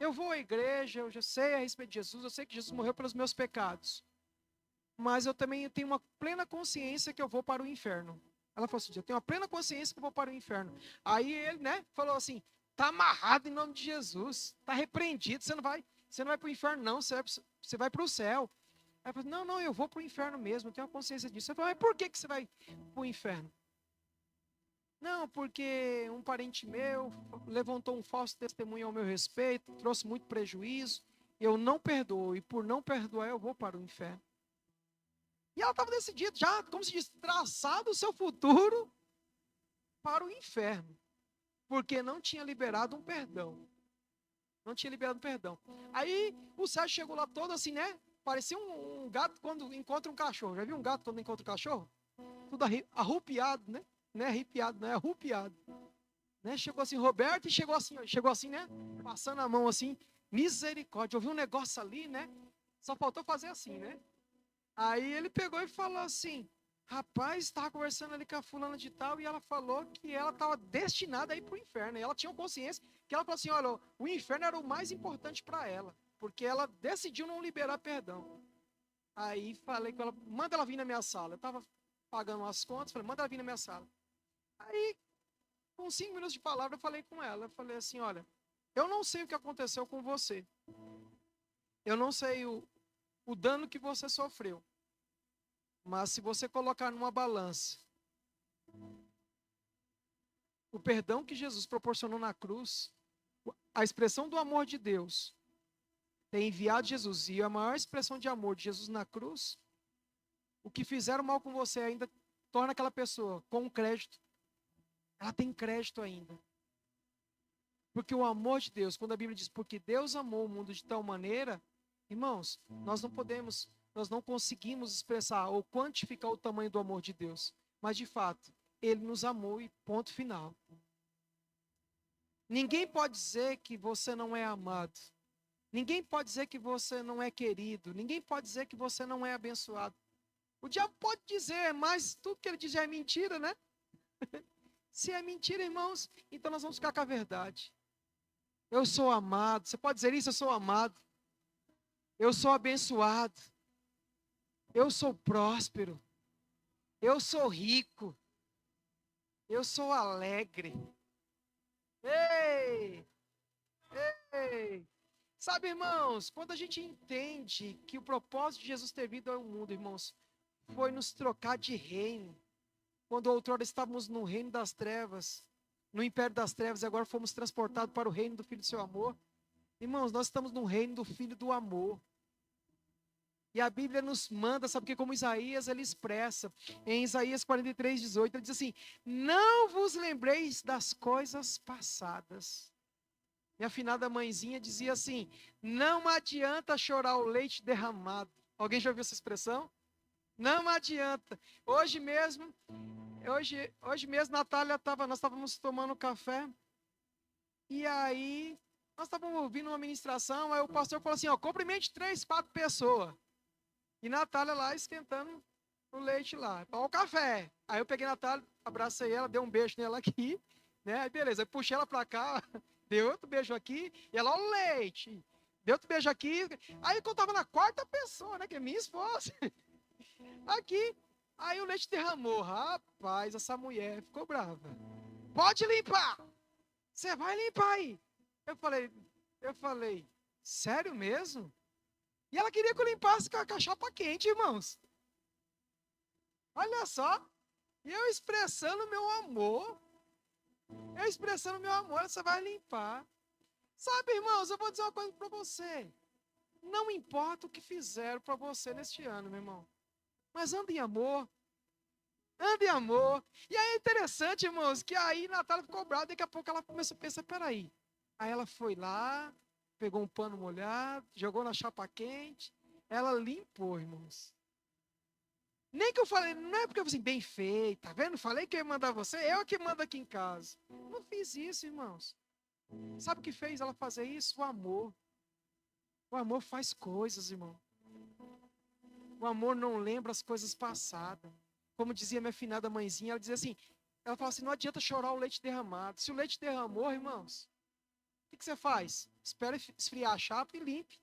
eu vou à igreja, eu já sei a respeito de Jesus, eu sei que Jesus morreu pelos meus pecados. Mas eu também tenho uma plena consciência que eu vou para o inferno. Ela falou assim, eu tenho uma plena consciência que eu vou para o inferno. Aí ele, falou assim, tá amarrado em nome de Jesus, tá repreendido, você não vai para o inferno não, você vai para o céu. Aí eu falei, não, eu vou para o inferno mesmo, eu tenho uma consciência disso. Eu falei, mas por que você vai para o inferno? Não, porque um parente meu levantou um falso testemunho ao meu respeito, trouxe muito prejuízo, eu não perdoo, e por não perdoar eu vou para o inferno. E ela estava decidida, já, como se diz, traçado o seu futuro para o inferno, porque não tinha liberado um perdão. Não tinha liberado um perdão. Aí o Sérgio chegou lá todo assim, parecia um gato quando encontra um cachorro. Já viu um gato quando encontra um cachorro? Tudo arrupiado, né? Não é arrepiado, não é arrupiado. Chegou assim, Roberto, e chegou assim, passando a mão assim, misericórdia. Eu vi um negócio ali, só faltou fazer assim, Aí ele pegou e falou assim, rapaz, estava conversando ali com a fulana de tal, e ela falou que ela estava destinada a ir para o inferno. E ela tinha consciência que ela falou assim, olha, o inferno era o mais importante para ela, porque ela decidiu não liberar perdão. Aí falei com ela, manda ela vir na minha sala. Eu estava pagando as contas, falei, manda ela vir na minha sala. Aí, com 5 minutos de palavra, eu falei com ela. Eu falei assim, olha, eu não sei o que aconteceu com você. Eu não sei o dano que você sofreu. Mas se você colocar numa balança o perdão que Jesus proporcionou na cruz, a expressão do amor de Deus, ter enviado Jesus, e a maior expressão de amor de Jesus na cruz, o que fizeram mal com você ainda torna aquela pessoa com crédito. Ela tem crédito ainda. Porque o amor de Deus, quando a Bíblia diz, porque Deus amou o mundo de tal maneira, irmãos, nós não conseguimos expressar ou quantificar o tamanho do amor de Deus. Mas, de fato, Ele nos amou e ponto final. Ninguém pode dizer que você não é amado. Ninguém pode dizer que você não é querido. Ninguém pode dizer que você não é abençoado. O diabo pode dizer, mas tudo que ele diz é mentira, né? Se é mentira, irmãos, então nós vamos ficar com a verdade. Eu sou amado. Você pode dizer isso? Eu sou amado. Eu sou abençoado. Eu sou próspero. Eu sou rico. Eu sou alegre. Ei! Ei! Sabe, irmãos, quando a gente entende que o propósito de Jesus ter vindo ao mundo, irmãos, foi nos trocar de reino. Quando outrora estávamos no reino das trevas, no império das trevas, e agora fomos transportados para o reino do Filho do seu amor. Irmãos, nós estamos no reino do Filho do amor. E a Bíblia nos manda, sabe que como Isaías, ele expressa, em Isaías 43:18, ele diz assim, não vos lembreis das coisas passadas. Minha afinada mãezinha dizia assim, não adianta chorar o leite derramado. Alguém já ouviu essa expressão? Não adianta. Hoje mesmo, Natália nós estávamos tomando café, e aí nós estávamos ouvindo uma ministração, aí o pastor falou assim, cumprimente 3, 4 pessoas. E Natália lá esquentando o leite lá, para o café. Aí eu peguei a Natália, abracei ela, dei um beijo nela aqui, Aí beleza, eu puxei ela para cá, dei outro beijo aqui, e ela, o leite. Dei outro beijo aqui. Aí quando eu estava na 4ª pessoa, que é minha esposa, aqui, aí o leite derramou. Rapaz, essa mulher ficou brava. Pode limpar. Você vai limpar aí. Eu falei, sério mesmo? E ela queria que eu limpasse com a cachapa quente, irmãos. Olha só. E eu expressando meu amor. Eu expressando meu amor, você vai limpar. Sabe, irmãos, eu vou dizer uma coisa para você. Não importa o que fizeram para você neste ano, meu irmão. Mas anda em amor. Anda em amor. E aí é interessante, irmãos, que aí Natália ficou brava, daqui a pouco ela começou a pensar, peraí. Aí ela foi lá, pegou um pano molhado, jogou na chapa quente, ela limpou, irmãos. Nem que eu falei, não é porque eu falei assim, bem feito, tá vendo? Falei que eu ia mandar você, eu que mando aqui em casa. Não fiz isso, irmãos. Sabe o que fez ela fazer isso? O amor. O amor faz coisas, irmão. O amor não lembra as coisas passadas. Como dizia minha finada mãezinha, ela dizia assim, ela fala assim, não adianta chorar o leite derramado. Se o leite derramou, irmãos, o que você faz? Espera esfriar a chapa e limpe.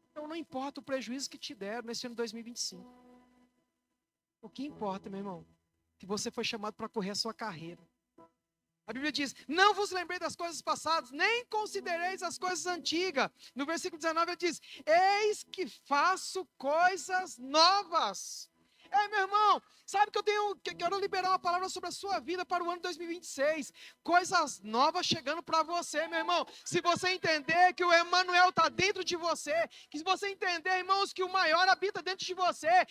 Então não importa o prejuízo que te deram nesse ano 2025. O que importa, meu irmão, que você foi chamado para correr a sua carreira. A Bíblia diz, não vos lembrei das coisas passadas, nem considereis as coisas antigas. No versículo 19 ele diz, eis que faço coisas novas. Meu irmão, sabe que quero liberar uma palavra sobre a sua vida para o ano 2026. Coisas novas chegando para você, meu irmão. Se você entender que o Emmanuel está dentro de você, que se você entender, irmãos, que o maior habita dentro de você,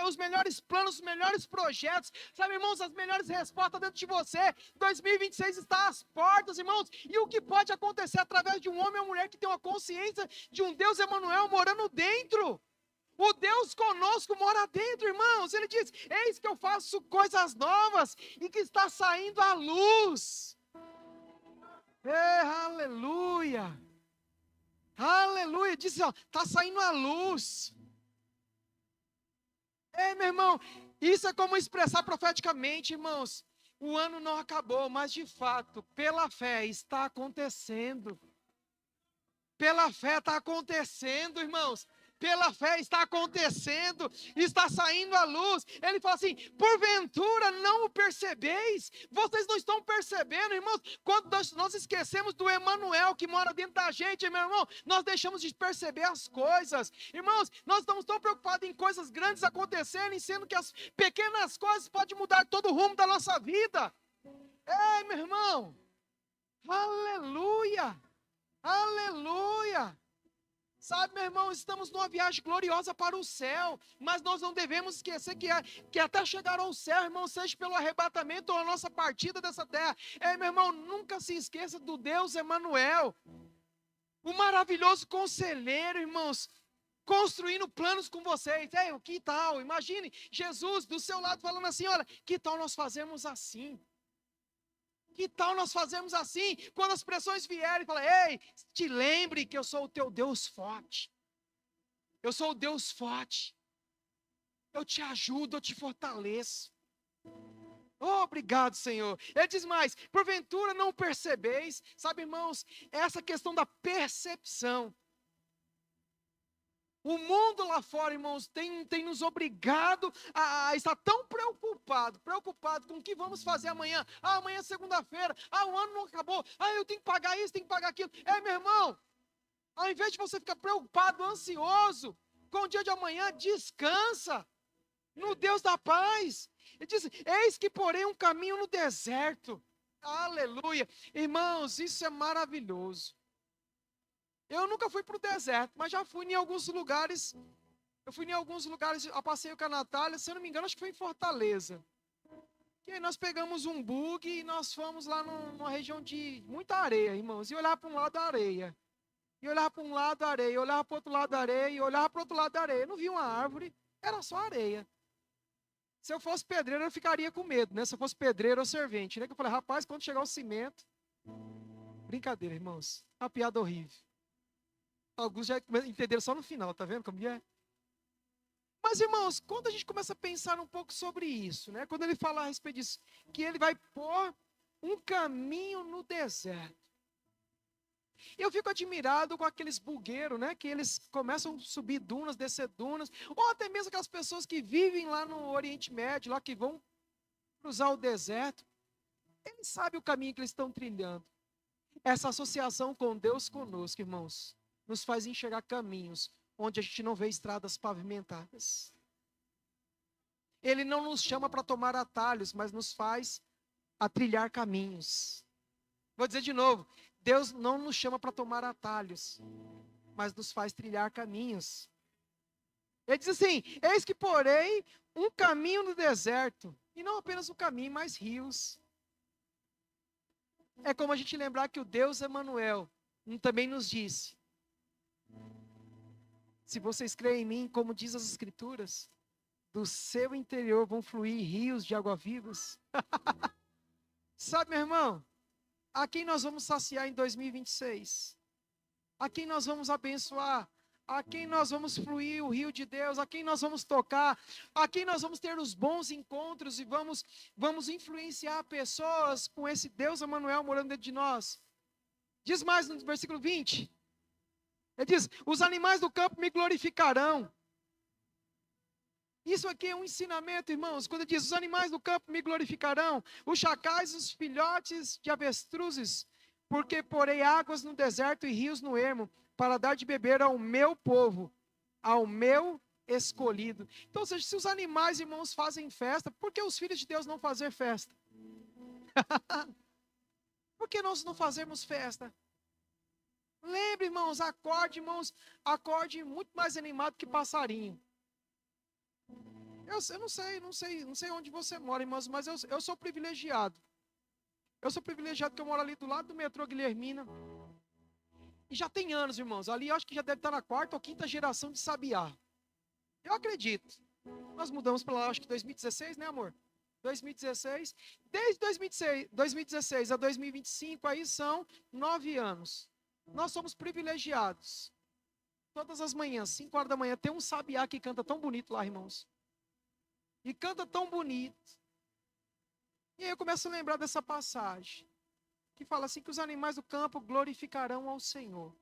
os melhores planos, os melhores projetos, sabe, irmãos, as melhores respostas dentro de você. 2026 está às portas, irmãos. E o que pode acontecer através de um homem ou mulher que tem uma consciência de um Deus Emmanuel morando dentro? O Deus conosco mora dentro, irmãos. Ele diz, eis que eu faço coisas novas e que está saindo à luz. Aleluia. Aleluia. Diz, ó, está saindo à luz. Meu irmão, isso é como expressar profeticamente, irmãos. O ano não acabou, mas de fato, pela fé está acontecendo. Pela fé está acontecendo, irmãos. Pela fé está acontecendo, está saindo à luz. Ele fala assim, porventura não o percebeis? Vocês não estão percebendo, irmãos? Quando nós esquecemos do Emmanuel que mora dentro da gente, meu irmão, nós deixamos de perceber as coisas. Irmãos, nós estamos tão preocupados em coisas grandes acontecerem, sendo que as pequenas coisas podem mudar todo o rumo da nossa vida. Meu irmão, aleluia, aleluia. Sabe, meu irmão, estamos numa viagem gloriosa para o céu, mas nós não devemos esquecer que até chegar ao céu, irmão, seja pelo arrebatamento ou a nossa partida dessa terra. Meu irmão, nunca se esqueça do Deus Emmanuel, o maravilhoso conselheiro, irmãos, construindo planos com vocês. Que tal? Imagine Jesus do seu lado falando assim, olha, que tal nós fazermos assim? Que tal nós fazermos assim? Quando as pressões vierem, fala, ei, te lembre que eu sou o teu Deus forte. Eu sou o Deus forte. Eu te ajudo, eu te fortaleço. Obrigado, Senhor. Ele diz mais, porventura não percebeis. Sabe, irmãos, essa questão da percepção. O mundo lá fora, irmãos, tem nos obrigado a estar tão preocupado com o que vamos fazer amanhã. Amanhã é segunda-feira. O ano não acabou. Eu tenho que pagar isso, tenho que pagar aquilo. Meu irmão, ao invés de você ficar preocupado, ansioso com o dia de amanhã, descansa no Deus da paz. Ele diz, eis que porém um caminho no deserto. Aleluia. Irmãos, isso é maravilhoso. Eu nunca fui para o deserto, mas já fui em alguns lugares. Eu fui em alguns lugares a passeio com a Natália, se eu não me engano, acho que foi em Fortaleza. E aí nós pegamos um bug e nós fomos lá numa região de muita areia, irmãos. E olhar para um lado da areia. E olhar para um lado da areia, olhar para o outro lado da areia, e olhar para o outro lado da areia. Eu não vi uma árvore, era só areia. Se eu fosse pedreiro, eu ficaria com medo, né? Se eu fosse pedreiro ou servente, né? Que eu falei, rapaz, quando chegar o cimento. Brincadeira, irmãos. Uma piada horrível. Alguns já entenderam só no final, tá vendo como é? Mas, irmãos, quando a gente começa a pensar um pouco sobre isso, né? Quando ele fala a respeito disso, que ele vai pôr um caminho no deserto. Eu fico admirado com aqueles bugueiros, né? Que eles começam a subir dunas, descer dunas, ou até mesmo aquelas pessoas que vivem lá no Oriente Médio, lá que vão cruzar o deserto. Eles sabem o caminho que eles estão trilhando. Essa associação com Deus conosco, irmãos, nos faz enxergar caminhos onde a gente não vê estradas pavimentadas. Ele não nos chama para tomar atalhos, mas nos faz a trilhar caminhos. Vou dizer de novo, Deus não nos chama para tomar atalhos, mas nos faz trilhar caminhos. Ele diz assim: eis que porei um caminho no deserto, e não apenas um caminho, mas rios. É como a gente lembrar que o Deus Emanuel também nos disse: se vocês creem em mim, como diz as Escrituras, do seu interior vão fluir rios de água vivas. Sabe, meu irmão, a quem nós vamos saciar em 2026? A quem nós vamos abençoar? A quem nós vamos fluir o rio de Deus? A quem nós vamos tocar? A quem nós vamos ter os bons encontros e vamos influenciar pessoas com esse Deus Emanuel morando dentro de nós? Diz mais no versículo 20. Ele diz: os animais do campo me glorificarão. Isso aqui é um ensinamento, irmãos. Quando diz: os animais do campo me glorificarão, os chacais, os filhotes de avestruzes, porque porei águas no deserto e rios no ermo, para dar de beber ao meu povo, ao meu escolhido. Então, ou seja, se os animais, irmãos, fazem festa, por que os filhos de Deus não fazer festa? Por que nós não fazemos festa? Lembre, irmãos, acorde muito mais animado que passarinho. Eu não sei onde você mora, irmãos, mas eu sou privilegiado. Eu sou privilegiado porque eu moro ali do lado do metrô Guilhermina. E já tem anos, irmãos. Ali eu acho que já deve estar na 4ª ou 5ª geração de sabiá. Eu acredito. Nós mudamos para lá, acho que 2016, né, amor? 2016. Desde 2016 a 2025, aí são 9 anos. Nós somos privilegiados. Todas as manhãs, 5 horas da manhã, tem um sabiá que canta tão bonito lá, irmãos. E canta tão bonito. E aí eu começo a lembrar dessa passagem, que fala assim, que os animais do campo glorificarão ao Senhor,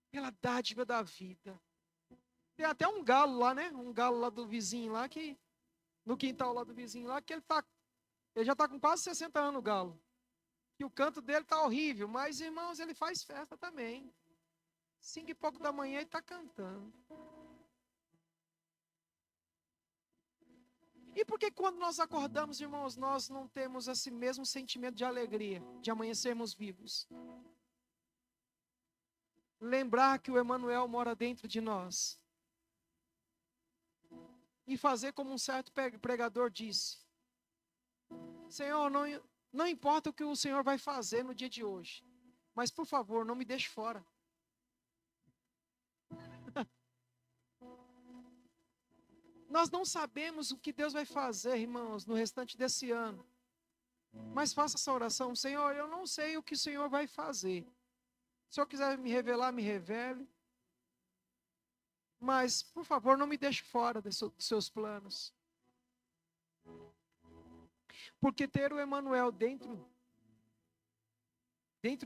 pela dádiva da vida. Tem até um galo lá, né? Um galo lá do vizinho lá, que no quintal lá do vizinho lá, que ele já está com quase 60 anos, o galo. E o canto dele está horrível, mas, irmãos, ele faz festa também. 5 e pouco da manhã ele está cantando. E por que quando nós acordamos, irmãos, nós não temos esse mesmo sentimento de alegria, de amanhecermos vivos? Lembrar que o Emanuel mora dentro de nós. E fazer como um certo pregador disse: Senhor, não importa o que o Senhor vai fazer no dia de hoje, mas por favor, não me deixe fora. Nós não sabemos o que Deus vai fazer, irmãos, no restante desse ano. Mas faça essa oração: Senhor, eu não sei o que o Senhor vai fazer. Se o Senhor quiser me revelar, me revele. Mas, por favor, não me deixe fora dos seus planos. Porque ter o Emanuel dentro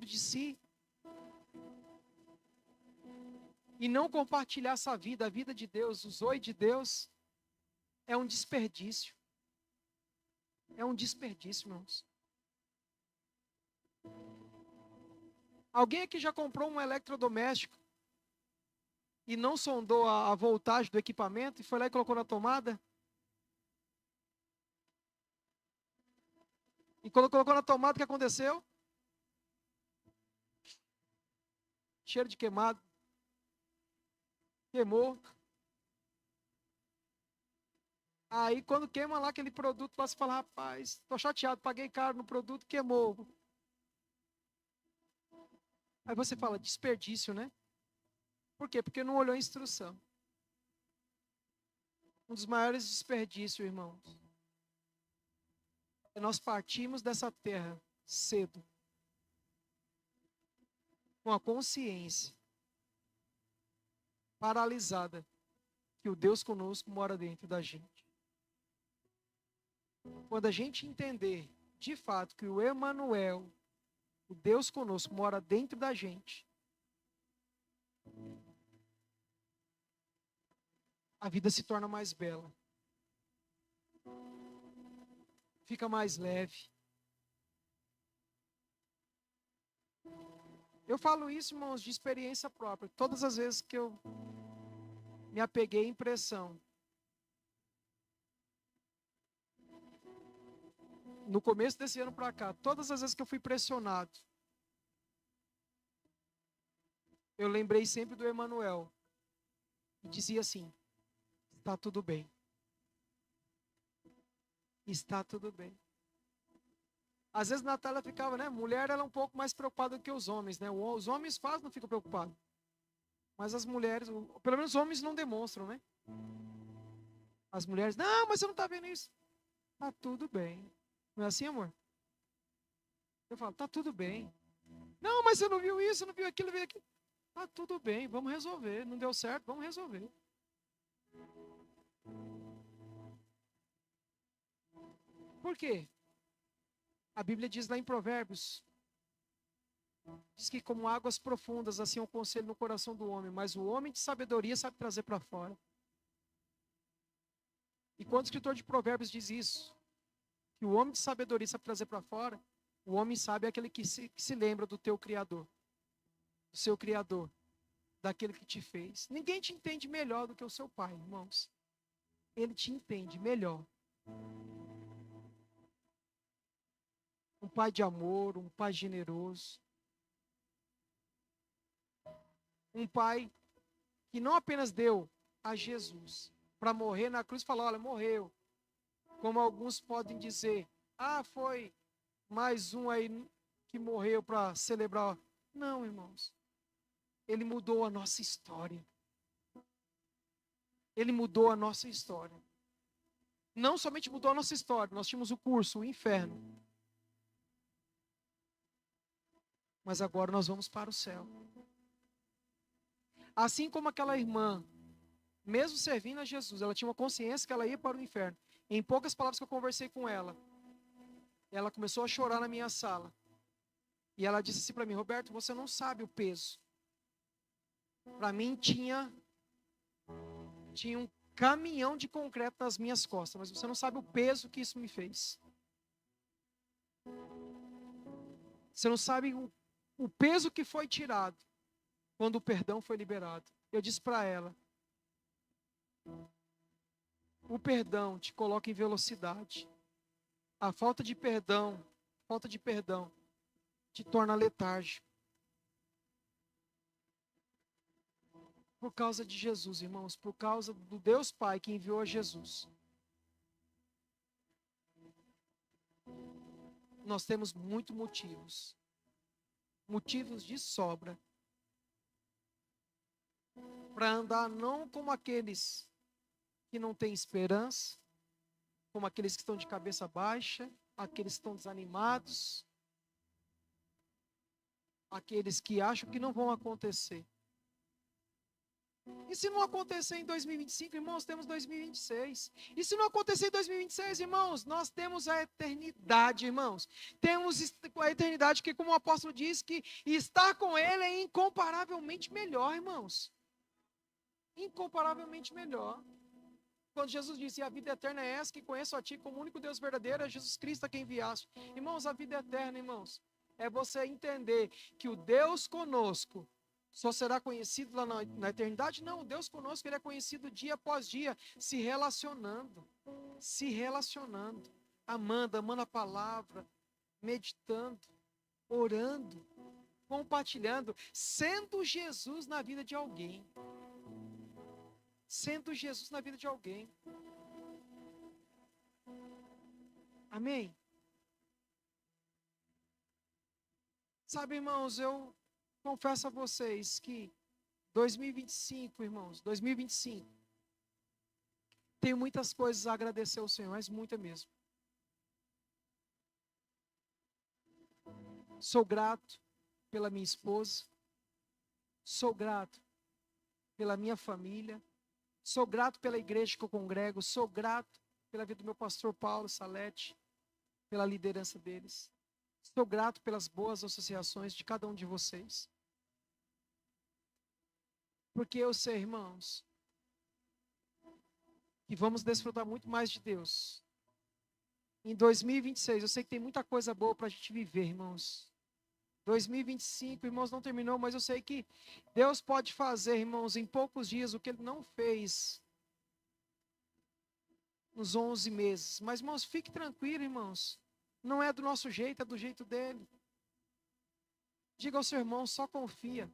de si, e não compartilhar essa vida, a vida de Deus, o zoe de Deus, é um desperdício. É um desperdício, irmãos. Alguém aqui já comprou um eletrodoméstico e não sondou a voltagem do equipamento e foi lá e colocou na tomada? E quando colocou na tomada, o que aconteceu? Cheiro de queimado. Queimou. Aí quando queima lá aquele produto, você fala: rapaz, estou chateado, paguei caro no produto, queimou. Aí você fala: desperdício, né? Por quê? Porque não olhou a instrução. Um dos maiores desperdícios, irmãos, é nós partimos dessa terra cedo, com a consciência paralisada que o Deus conosco mora dentro da gente. Quando a gente entender, de fato, que o Emanuel, o Deus conosco, mora dentro da gente, a vida se torna mais bela. Fica mais leve. Eu falo isso, irmãos, de experiência própria. Todas as vezes que eu me apeguei à impressão no começo desse ano para cá, todas as vezes que eu fui pressionado, eu lembrei sempre do Emanuel e dizia assim: está tudo bem. Está tudo bem. Às vezes Natália ficava, né? Mulher, ela é um pouco mais preocupada do que os homens, né? Os homens quase não ficam preocupados. Mas as mulheres, pelo menos os homens não demonstram, né? As mulheres, não, mas você não está vendo isso. Tá tudo bem. Não é assim, amor? Eu falo, tá tudo bem. Não, mas você não viu isso, não viu aquilo, viu aquilo. Tá tudo bem, vamos resolver. Não deu certo, vamos resolver. Por quê? A Bíblia diz lá em Provérbios, diz que como águas profundas, assim é o conselho no coração do homem, mas o homem de sabedoria sabe trazer para fora. E quando o escritor de Provérbios diz isso, que o homem de sabedoria sabe trazer para fora, o homem sábio é aquele que se lembra do teu Criador, do seu Criador, daquele que te fez. Ninguém te entende melhor do que o seu pai, irmãos. Ele te entende melhor. Um pai de amor, um pai generoso. Um pai que não apenas deu a Jesus para morrer na cruz e falar, olha, morreu. Como alguns podem dizer, ah, foi mais um aí que morreu para celebrar. Não, irmãos. Ele mudou a nossa história. Ele mudou a nossa história. Não somente mudou a nossa história, nós tínhamos o curso, o inferno. Mas agora nós vamos para o céu. Assim como aquela irmã, mesmo servindo a Jesus, ela tinha uma consciência que ela ia para o inferno. Em poucas palavras que eu conversei com ela, ela começou a chorar na minha sala. E ela disse assim para mim, Roberto, você não sabe o peso. Para mim tinha um caminhão de concreto nas minhas costas, mas você não sabe o peso que isso me fez. Você não sabe o peso que foi tirado quando o perdão foi liberado. Eu disse para ela, o perdão te coloca em velocidade. A falta de perdão te torna letárgico. Por causa de Jesus, irmãos, por causa do Deus Pai que enviou a Jesus. Nós temos muitos motivos de sobra, para andar não como aqueles que não têm esperança, como aqueles que estão de cabeça baixa, aqueles que estão desanimados, aqueles que acham que não vão acontecer. E se não acontecer em 2025, irmãos, temos 2026. E se não acontecer em 2026, irmãos, nós temos a eternidade, irmãos. Temos a eternidade que, como o apóstolo diz, que estar com Ele é incomparavelmente melhor, irmãos. Incomparavelmente melhor. Quando Jesus disse, a vida eterna é essa, que conheço a Ti como único Deus verdadeiro, é Jesus Cristo a quem enviaste. Irmãos, a vida eterna, irmãos, é você entender que o Deus conosco só será conhecido lá na eternidade? Não, o Deus conosco, Ele é conhecido dia após dia, se relacionando, amando a palavra, meditando, orando, compartilhando, sendo Jesus na vida de alguém. Sendo Jesus na vida de alguém. Amém? Sabe, irmãos, eu confesso a vocês que 2025, irmãos, 2025, tenho muitas coisas a agradecer ao Senhor, mas muita mesmo. Sou grato pela minha esposa, sou grato pela minha família, sou grato pela igreja que eu congrego, sou grato pela vida do meu pastor Paulo Salete, pela liderança deles. Sou grato pelas boas associações de cada um de vocês. Porque eu sei, irmãos, que vamos desfrutar muito mais de Deus. Em 2026, eu sei que tem muita coisa boa para a gente viver, irmãos. 2025, irmãos, não terminou, mas eu sei que Deus pode fazer, irmãos, em poucos dias o que Ele não fez nos 11 meses. Mas, irmãos, fique tranquilo, irmãos. Não é do nosso jeito, é do jeito dele. Diga ao seu irmão, só confia.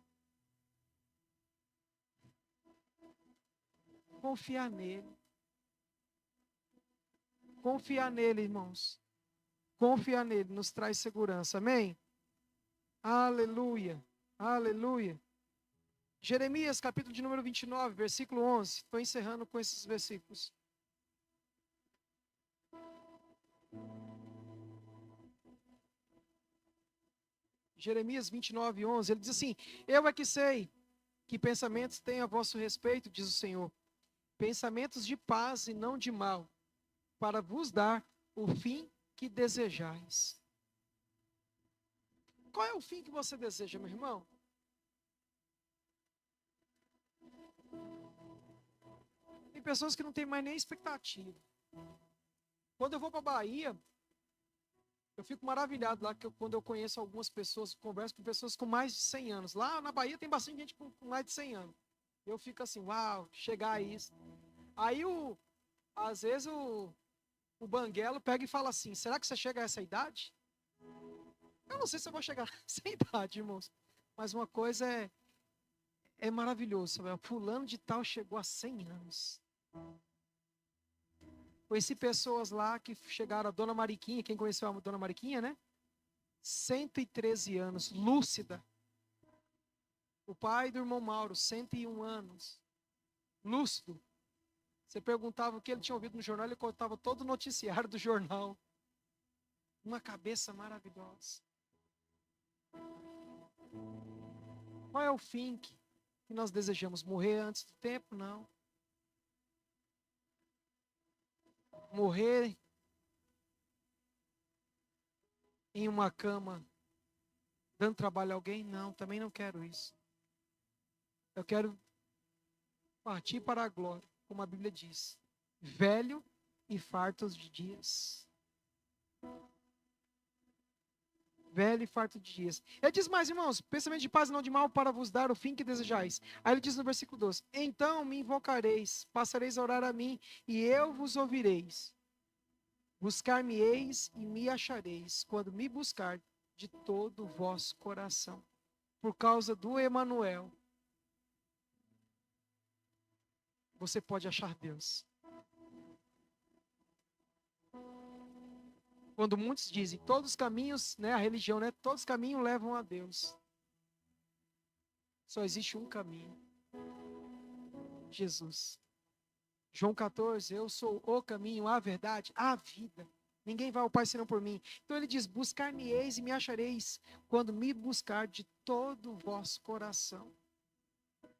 Confiar nele. Confiar nele, irmãos. Confiar nele nos traz segurança. Amém? Aleluia. Aleluia. Jeremias, capítulo de número 29, versículo 11. Estou encerrando com esses versículos. Jeremias 29, 11. Ele diz assim: Eu é que sei que pensamentos tenho a vosso respeito, diz o Senhor. Pensamentos de paz e não de mal, para vos dar o fim que desejais. Qual é o fim que você deseja, meu irmão? Tem pessoas que não têm mais nem expectativa. Quando eu vou para a Bahia, eu fico maravilhado lá quando eu conheço algumas pessoas, converso com pessoas com mais de 100 anos. Lá na Bahia tem bastante gente com mais de 100 anos. Eu fico assim, uau, chegar a isso. Aí, às vezes, o banguelo pega e fala assim, será que você chega a essa idade? Eu não sei se eu vou chegar a essa idade, irmãos. Mas uma coisa é maravilhosa. Fulano de tal chegou a 100 anos. Conheci pessoas lá que chegaram, a Dona Mariquinha, quem conheceu a Dona Mariquinha, né? 113 anos, lúcida. O pai do irmão Mauro, 101 anos, lúcido. Você perguntava o que ele tinha ouvido no jornal, ele contava todo o noticiário do jornal. Uma cabeça maravilhosa. Qual é o fim que nós desejamos? Morrer antes do tempo? Não. Morrer em uma cama dando trabalho a alguém? Não, também não quero isso. Eu quero partir para a glória, como a Bíblia diz. Velho e farto de dias. Velho e farto de dias. Ele diz mais, irmãos, pensamento de paz e não de mal para vos dar o fim que desejais. Aí ele diz no versículo 12, então me invocareis, passareis a orar a mim, e eu vos ouvireis. Buscar-me-eis e me achareis, quando me buscar de todo o vosso coração. Por causa do Emanuel, você pode achar Deus. Quando muitos dizem, todos os caminhos, né, a religião, né, todos os caminhos levam a Deus. Só existe um caminho. Jesus. João 14, eu sou o caminho, a verdade, a vida. Ninguém vai ao Pai senão por mim. Então ele diz, buscar-me-eis e me achareis, quando me buscar de todo o vosso coração.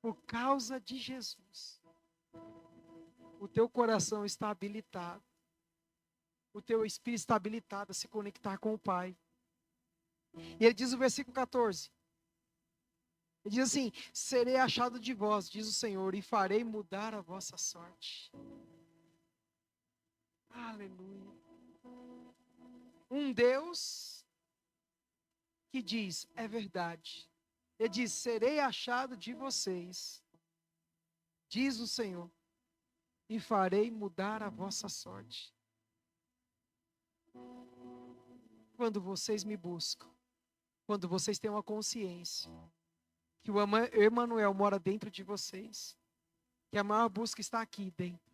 Por causa de Jesus. O teu coração está habilitado. O teu espírito está habilitado a se conectar com o Pai. E ele diz no versículo 14. Ele diz assim, serei achado de vós, diz o Senhor, e farei mudar a vossa sorte. Aleluia. Um Deus que diz, é verdade. Ele diz, serei achado de vocês, diz o Senhor, e farei mudar a vossa sorte. Quando vocês me buscam, quando vocês têm uma consciência, que o Emanuel mora dentro de vocês, que a maior busca está aqui dentro.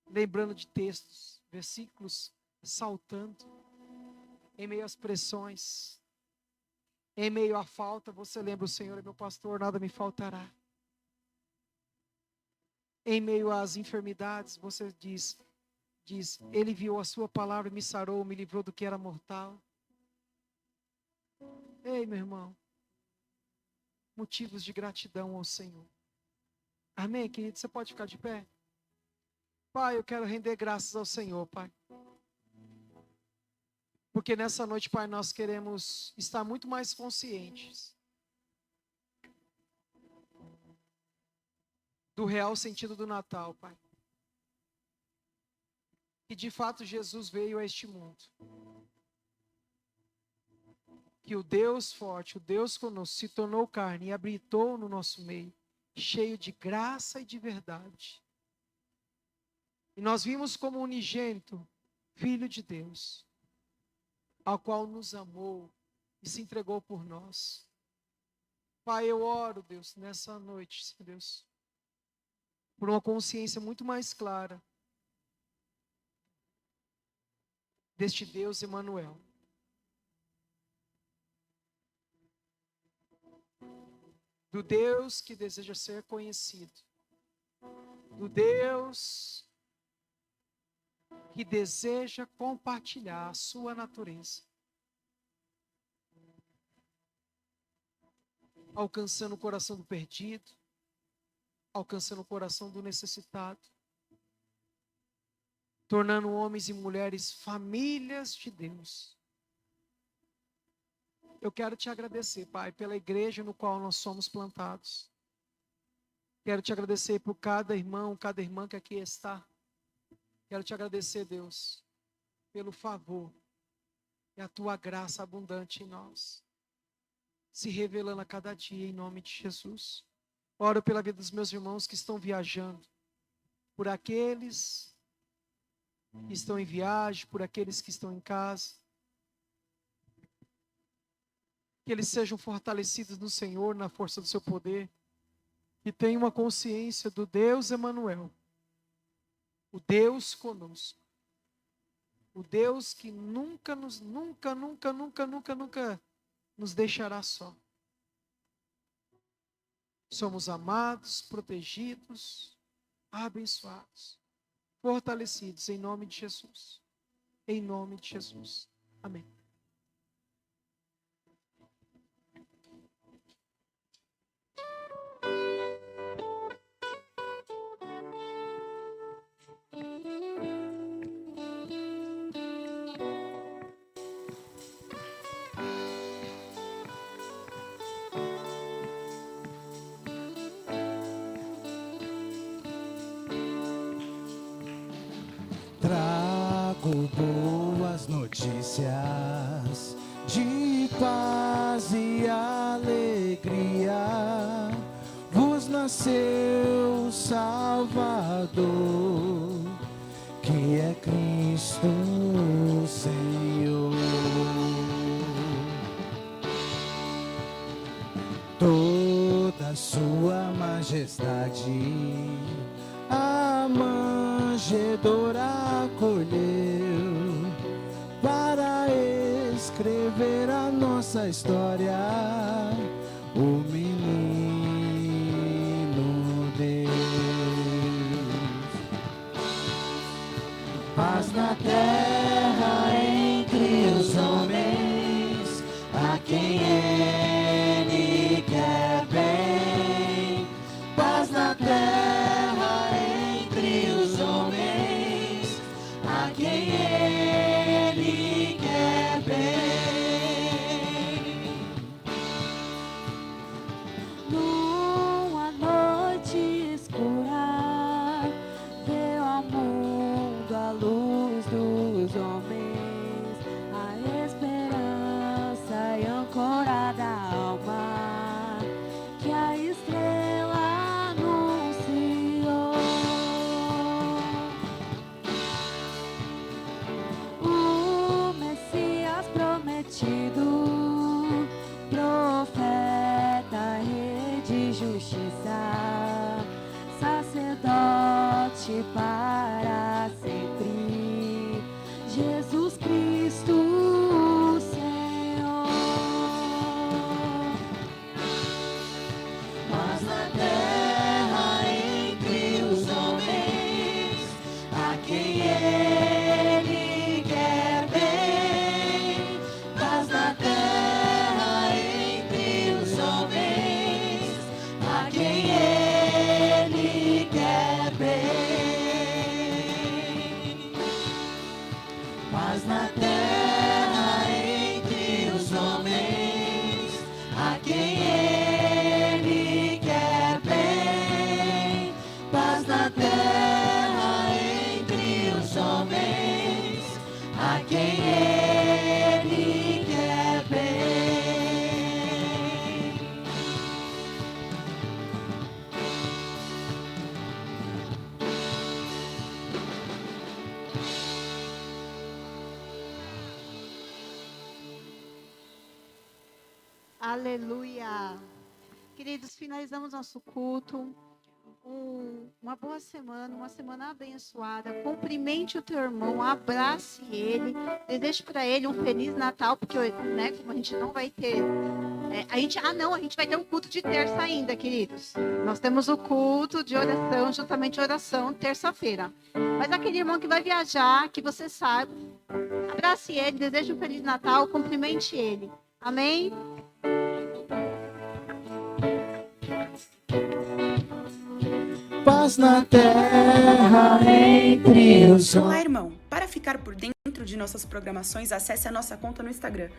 Lembrando de textos, versículos, saltando, em meio às pressões, em meio à falta, você lembra, o Senhor é meu pastor, nada me faltará. Em meio às enfermidades, você diz, Ele enviou a sua palavra, me sarou, me livrou do que era mortal. Ei, meu irmão, motivos de gratidão ao Senhor. Amém, querido? Você pode ficar de pé? Pai, eu quero render graças ao Senhor, Pai. Porque nessa noite, Pai, nós queremos estar muito mais conscientes do real sentido do Natal, Pai. Que de fato Jesus veio a este mundo. Que o Deus forte, o Deus conosco, se tornou carne e habitou no nosso meio, cheio de graça e de verdade. E nós vimos como unigênito, Filho de Deus, ao qual nos amou e se entregou por nós. Pai, eu oro, Deus, nessa noite, Senhor Deus, por uma consciência muito mais clara deste Deus Emanuel. Do Deus que deseja ser conhecido. Do Deus que deseja compartilhar a sua natureza. Alcançando o coração do perdido, alcançando o coração do necessitado, tornando homens e mulheres famílias de Deus. Eu quero te agradecer, Pai, pela igreja no qual nós somos plantados. Quero te agradecer por cada irmão, cada irmã que aqui está. Quero te agradecer, Deus, pelo favor e a tua graça abundante em nós, se revelando a cada dia em nome de Jesus. Oro pela vida dos meus irmãos que estão viajando, por aqueles que estão em viagem, por aqueles que estão em casa. Que eles sejam fortalecidos no Senhor, na força do seu poder, que tenham uma consciência do Deus Emanuel, o Deus conosco, o Deus que nunca nos deixará só. Somos amados, protegidos, abençoados, fortalecidos em nome de Jesus. Em nome de Jesus. Amém. Trago boas notícias de paz e alegria. Vos nasceu o Salvador, que é Cristo Senhor. Toda a sua majestade a manjedoura acolheu para escrever a nossa história. O menino Deus. Paz na terra entre os homens, a quem Ele quer bem. Paz na terra entre os homens, a quem Ele quer bem. Numa noite escura, veio ao mundo a luz dos homens, a esperança e âncora da alma, que a estrela anunciou. O Messias prometido, profeta, rei de justiça, sacerdote para sempre, Jesus Cristo, Senhor. Paz na terra entre os homens, a quem Ele quer bem. Paz na terra entre os homens, a quem Ele quer bem. Paz na terra entre os homens, a quem Ele quer bem. Paz na terra entre Aleluia. Queridos, finalizamos nosso culto. Uma boa semana, uma semana abençoada. Cumprimente o teu irmão, abrace ele, deseje para ele um Feliz Natal, porque, né, como a gente não vai ter. A gente vai ter um culto de terça ainda, queridos. Nós temos o culto de oração, justamente oração, terça-feira. Mas aquele irmão que vai viajar, que você sabe, abrace ele, deseje um Feliz Natal, cumprimente ele. Amém? Paz na terra entre os Olá, irmão! Para ficar por dentro de nossas programações, acesse a nossa conta no Instagram,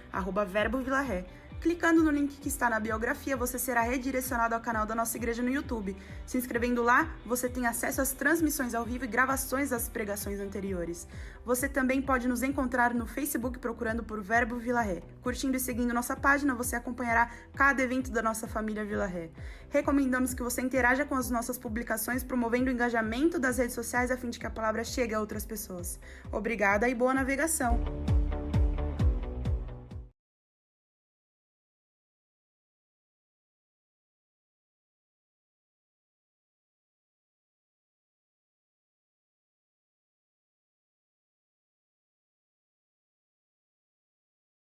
@verbovilaré. Clicando no link que está na biografia, você será redirecionado ao canal da nossa igreja no YouTube. Se inscrevendo lá, você tem acesso às transmissões ao vivo e gravações das pregações anteriores. Você também pode nos encontrar no Facebook procurando por Verbo Vila Ré. Curtindo e seguindo nossa página, você acompanhará cada evento da nossa família Vila Ré. Recomendamos que você interaja com as nossas publicações, promovendo o engajamento das redes sociais a fim de que a palavra chegue a outras pessoas. Obrigada e boa navegação!